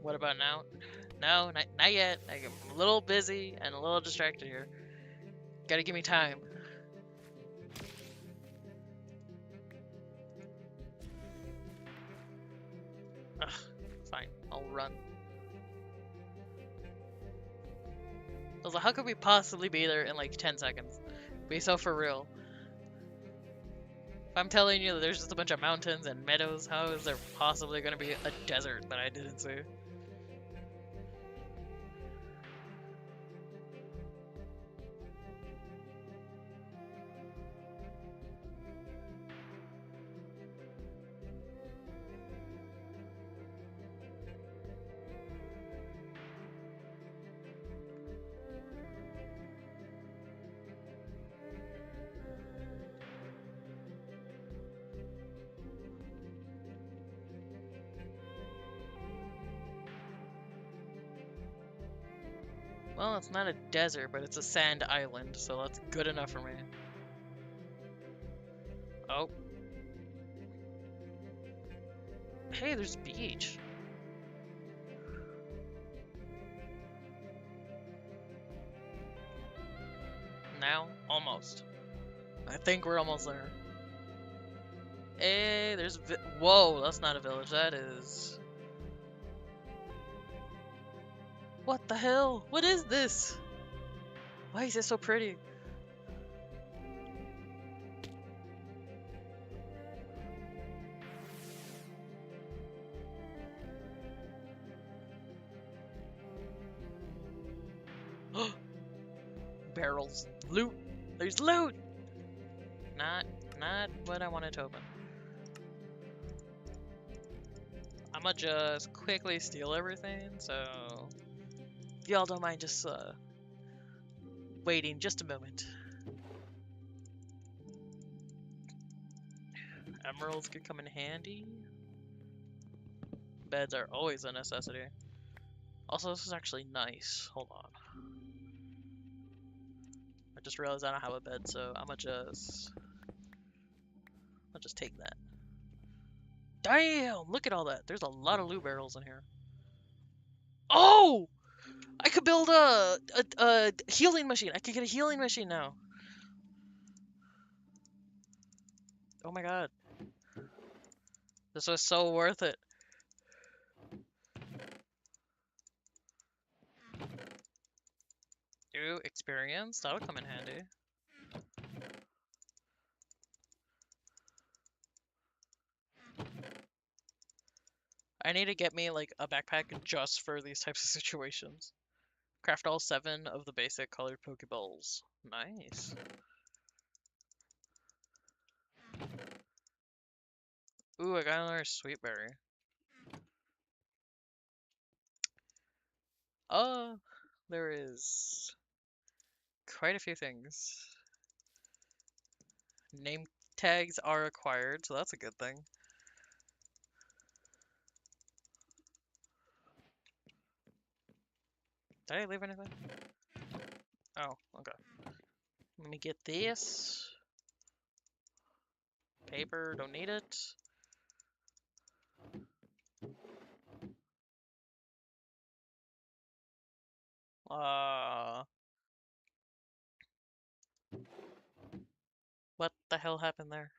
What about now? No, not yet. I'm a little busy and a little distracted here. Gotta give me time. Ugh, fine. I'll run. I was like, how could we possibly be there in like 10 seconds? Be so for real. If I'm telling you that there's just a bunch of mountains and meadows, how is there possibly gonna be a desert that I didn't see? Well, it's not a desert, but it's a sand island, so that's good enough for me. Oh. Hey, there's a beach. Now, almost. I think we're almost there. Hey, there's whoa, that's not a village, that is... What the hell? What is this? Why is it so pretty? Barrels. Loot! There's loot! Not what I wanted to open. I'ma just quickly steal everything, so... If y'all don't mind just, waiting just a moment. Emeralds could come in handy. Beds are always a necessity. Also, this is actually nice. Hold on. I just realized I don't have a bed, so I'll just take that. Damn! Look at all that. There's a lot of loot barrels in here. Oh! I could build a healing machine. I could get a healing machine now. Oh my god. This was so worth it. Ooh, experience. That'll come in handy. I need to get me like a backpack just for these types of situations. Craft all 7 of the basic colored Pokeballs. Nice. Ooh, I got another sweet berry. There is quite a few things. Name tags are acquired, so that's a good thing. Did I leave anything? Oh, okay. Let me get this. Paper, don't need it. What the hell happened there?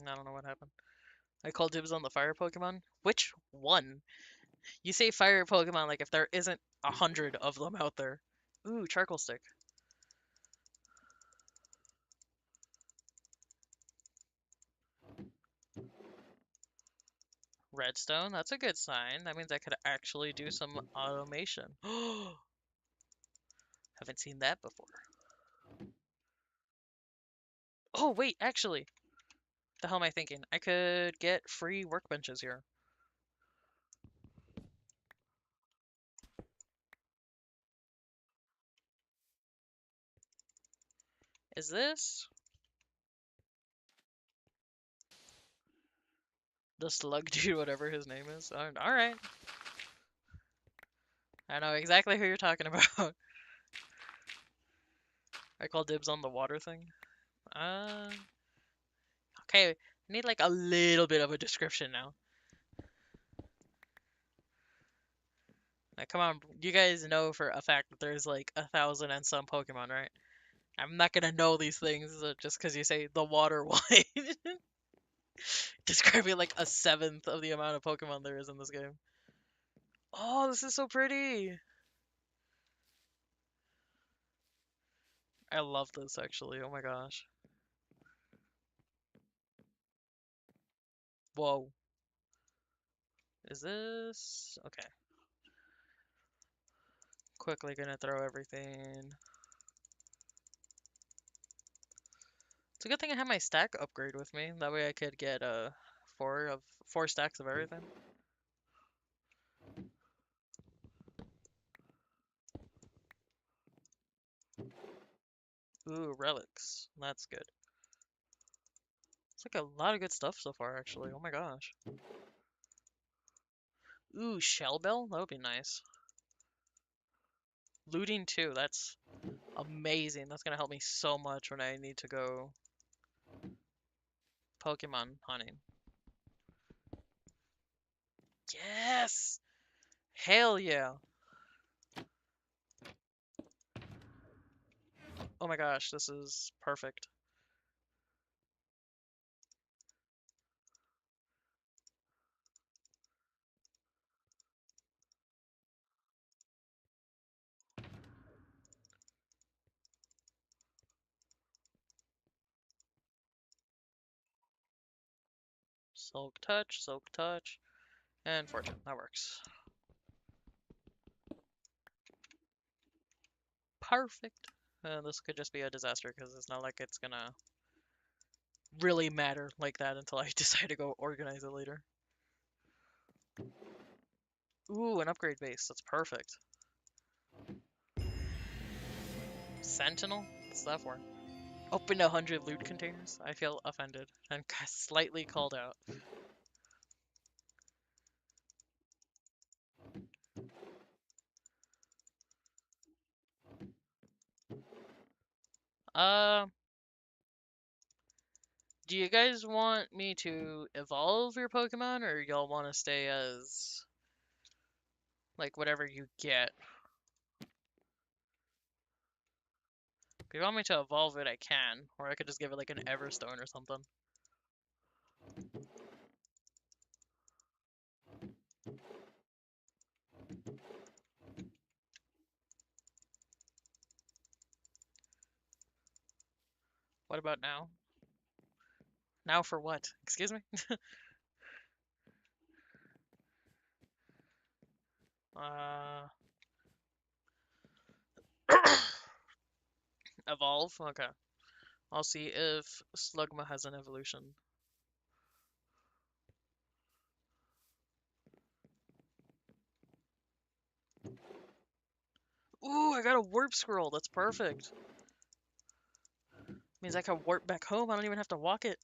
I don't know what happened. I called dibs on the fire Pokemon. Which one? You say fire Pokemon like if there isn't 100 of them out there. Ooh, charcoal stick. Redstone, that's a good sign. That means I could actually do some automation. Haven't seen that before. Oh, wait, actually. The hell am I thinking? I could get free workbenches here. Is this the slug dude, whatever his name is? Alright. I know exactly who you're talking about. I call dibs on the water thing. Okay, I need like a little bit of a description now. Now, come on, you guys know for a fact that there's like 1,000 and some Pokemon, right? I'm not gonna know these things just because you say the water one. Describing like a seventh of the amount of Pokemon there is in this game. Oh, this is so pretty. I love this actually. Oh my gosh. Whoa. Is this okay? Quickly gonna throw everything. It's a good thing I have my stack upgrade with me. That way I could get four stacks of everything. Ooh, relics. That's good. It's like a lot of good stuff so far, actually. Oh my gosh. Ooh, shell bell? That would be nice. Looting too. That's amazing. That's gonna help me so much when I need to go Pokemon hunting. Yes! Hell yeah! Oh my gosh, this is perfect. Silk touch, and fortune. That works. Perfect. This could just be a disaster because it's not like it's gonna really matter like that until I decide to go organize it later. Ooh, an upgrade base. That's perfect. Sentinel? What's that for? Opened 100 loot containers? I feel offended and slightly called out. Uh, do you guys want me to evolve your Pokemon, or y'all want to stay as, like, whatever you get? If you want me to evolve it, I can. Or I could just give it, like, an Everstone or something. What about now? Now for what? Excuse me? uh... Evolve? Okay. I'll see if Slugma has an evolution. Ooh, I got a warp scroll. That's perfect. Means I can warp back home. I don't even have to walk it.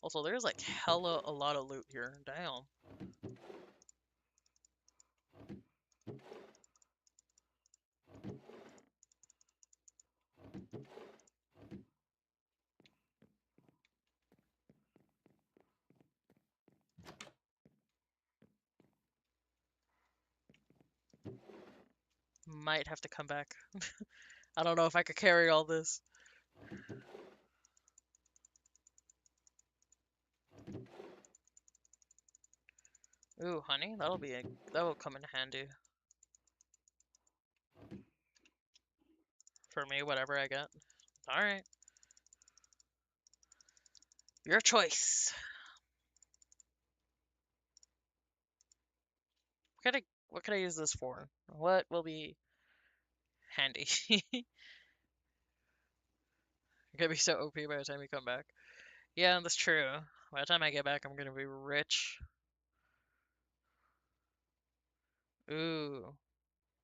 Also, there's like hella a lot of loot here. Damn. might have to come back. I don't know if I could carry all this. Ooh, honey, that'll come in handy. For me, whatever I get. Alright. Your choice. What could I use this for? What will be handy? You're gonna be so OP by the time you come back. Yeah, that's true. By the time I get back, I'm gonna be rich. Ooh.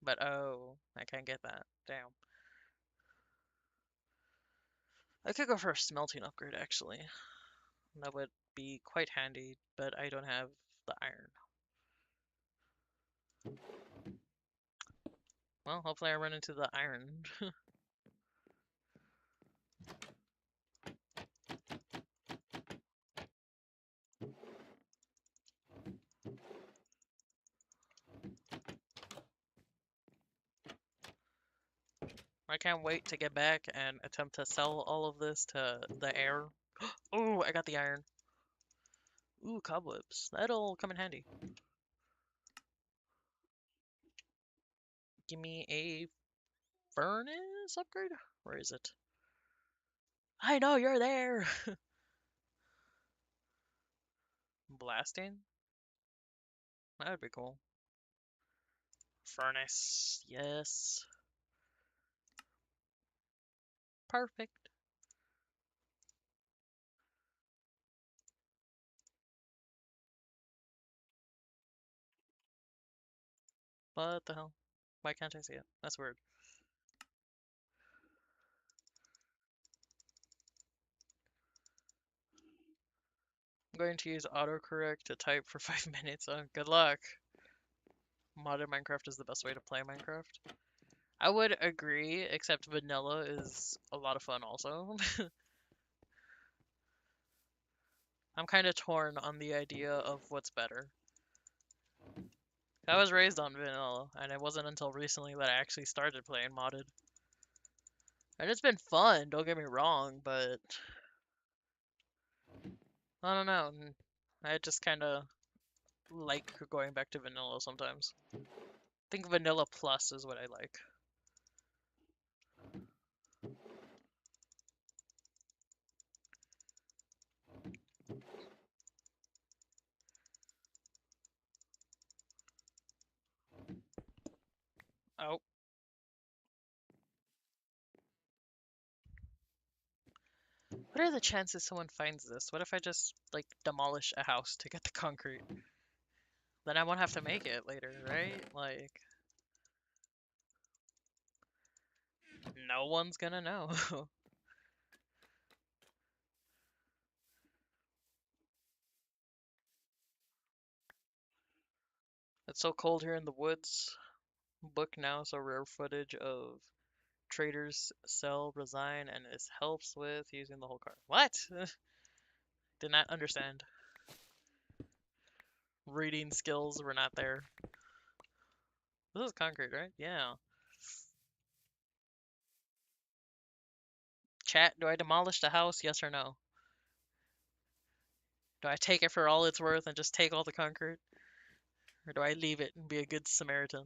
But oh, I can't get that. Damn. I could go for a smelting upgrade, actually. That would be quite handy, but I don't have the iron. Well, hopefully I run into the iron. I can't wait to get back and attempt to sell all of this to the heir. Ooh, I got the iron. Ooh, cobwebs. That'll come in handy. Give me a furnace upgrade? Where is it? I know you're there! Blasting? That would be cool. Furnace. Yes. Perfect. What the hell? Why can't I see it? That's weird. I'm going to use autocorrect to type for 5 minutes. Good luck. Modded Minecraft is the best way to play Minecraft. I would agree, except vanilla is a lot of fun also. I'm kind of torn on the idea of what's better. I was raised on vanilla, and it wasn't until recently that I actually started playing modded. And it's been fun, don't get me wrong, but I don't know. I just kind of like going back to vanilla sometimes. I think vanilla plus is what I like. Oh. What are the chances someone finds this? What if I just, like, demolish a house to get the concrete? Then I won't have to make it later, right? Like, no one's gonna know. It's so cold here in the woods. Book now so rare footage of traders sell, resign, and this helps with using the whole card. What? Did not understand. Reading skills were not there. This is concrete, right? Yeah. Chat, do I demolish the house? Yes or no? Do I take it for all it's worth and just take all the concrete? Or do I leave it and be a good Samaritan?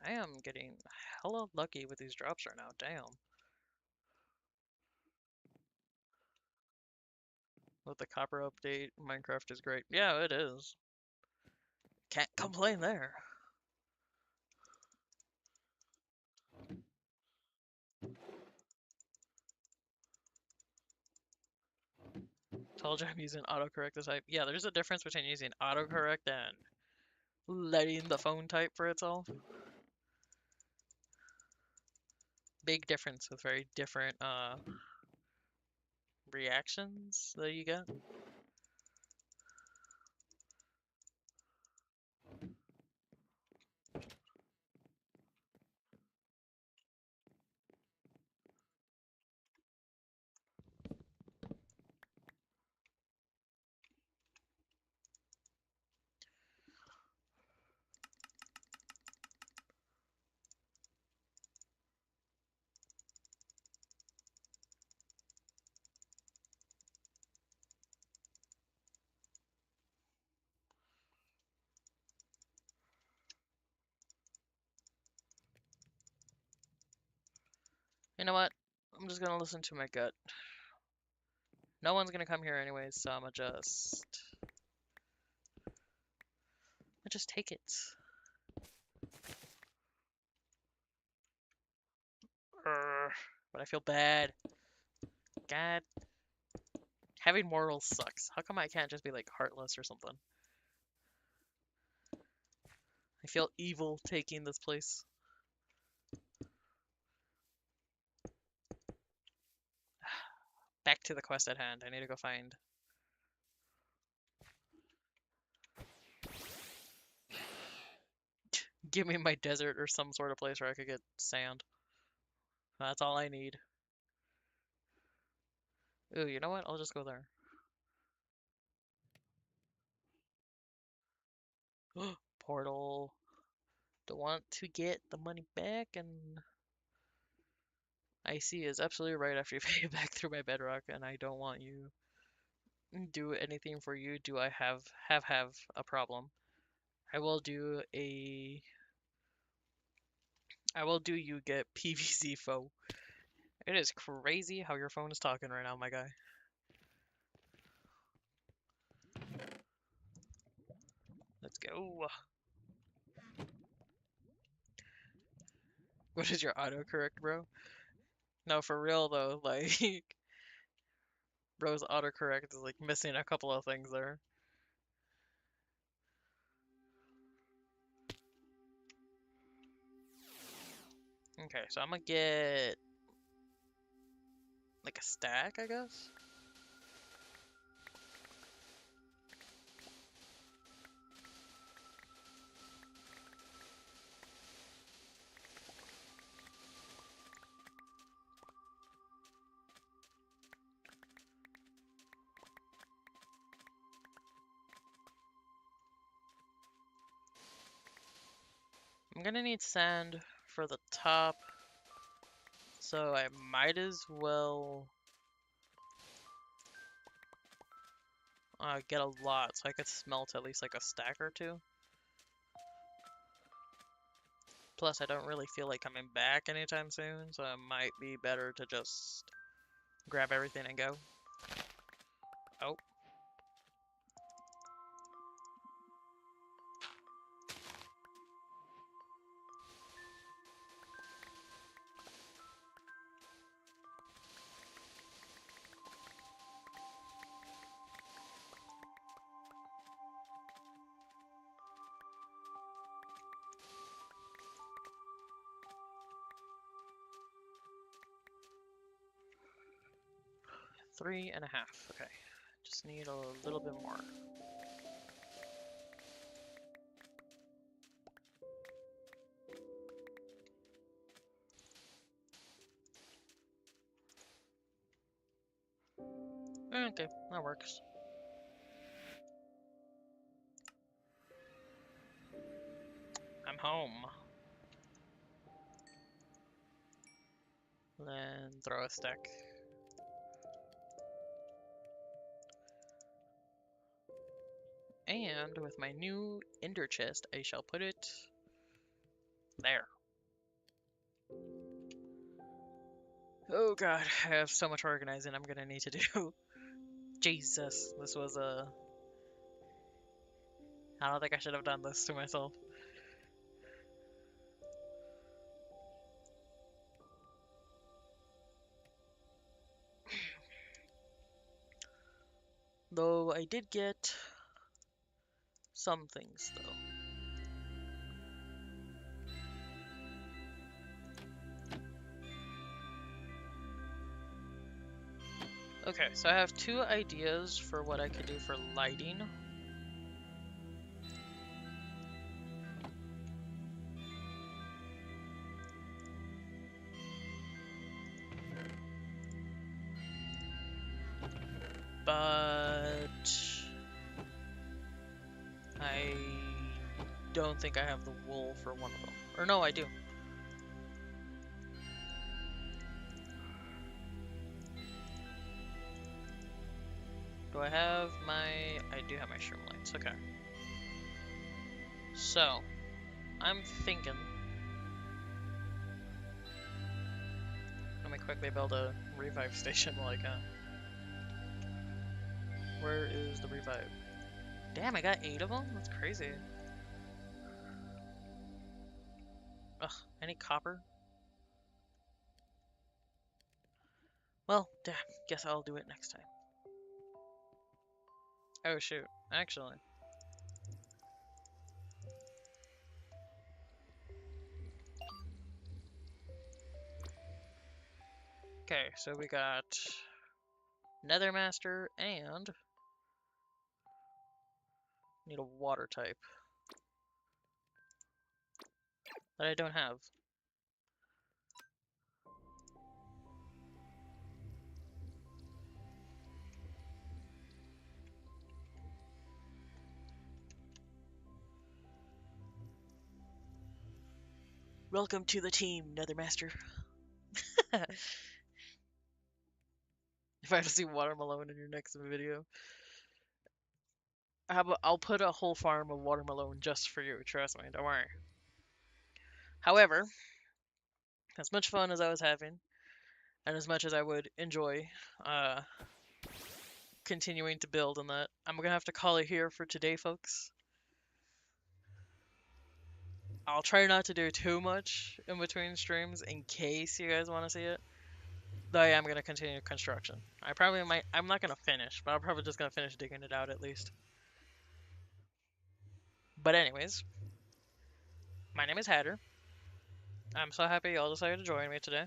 I am getting hella lucky with these drops right now. Damn. With the copper update, Minecraft is great. Yeah, it is. Can't complain there. Told you I'm using autocorrect to type. Yeah, there's a difference between using autocorrect and letting the phone type for itself. Big difference with very different reactions that you get. You know what? I'm just gonna listen to my gut. No one's gonna come here anyways, so I just take it. But I feel bad. God, having morals sucks. How come I can't just be like heartless or something? I feel evil taking this place. Back to the quest at hand. I need to go find. Give me my desert or some sort of place where I could get sand. That's all I need. Ooh, you know what? I'll just go there. Portal. Don't want to get the money back, and Icy is absolutely right after you pay it back through my bedrock, and I don't want you do anything for you. Do I have a problem? I will do a I will do you get PVZ foe. It is crazy how your phone is talking right now, my guy. Let's go. What is your autocorrect, bro? No, for real though, like bro's autocorrect is like missing a couple of things there. Okay, so I'm gonna get like a stack, I guess. I'm gonna need sand for the top, so I might as well get a lot so I could smelt at least like a stack or two. Plus, I don't really feel like coming back anytime soon, so it might be better to just grab everything and go. Oh. Three and a half. Okay. Just need a little bit more. Okay, that works. I'm home. Then throw a stack. And with my new ender chest, I shall put it there. Oh god, I have so much organizing I'm gonna need to do. Jesus, this was a... I don't think I should have done this to myself. Though I did get some things, though. Okay, so I have two ideas for what I could do for lighting. But I don't think I have the wool for one of them. Or no, I do. Do I have my... I do have my shroom lights, okay. So, I'm thinking... I'm gonna quickly build a revive station while I can. Where is the revive? Damn, I got 8 of them? That's crazy. Ugh, any copper? Well, damn, guess I'll do it next time. Oh shoot, actually. Okay, so we got Nethermaster and need a water type that I don't have. Welcome to the team, Nethermaster. If I have to see Watermelon in your next video, how about I'll put a whole farm of Watermelon just for you. Trust me, don't worry. However, as much fun as I was having, and as much as I would enjoy uh, continuing to build on that, I'm gonna have to call it here for today, folks. I'll try not to do too much in between streams in case you guys want to see it. Though I am gonna continue construction. I probably might. I'm not gonna finish, but I'm probably just gonna finish digging it out at least. But anyways, my name is Hatter. I'm so happy y'all decided to join me today.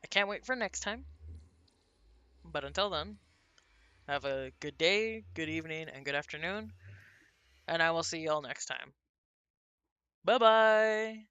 I can't wait for next time. But until then, have a good day, good evening, and good afternoon. And I will see y'all next time. Bye bye!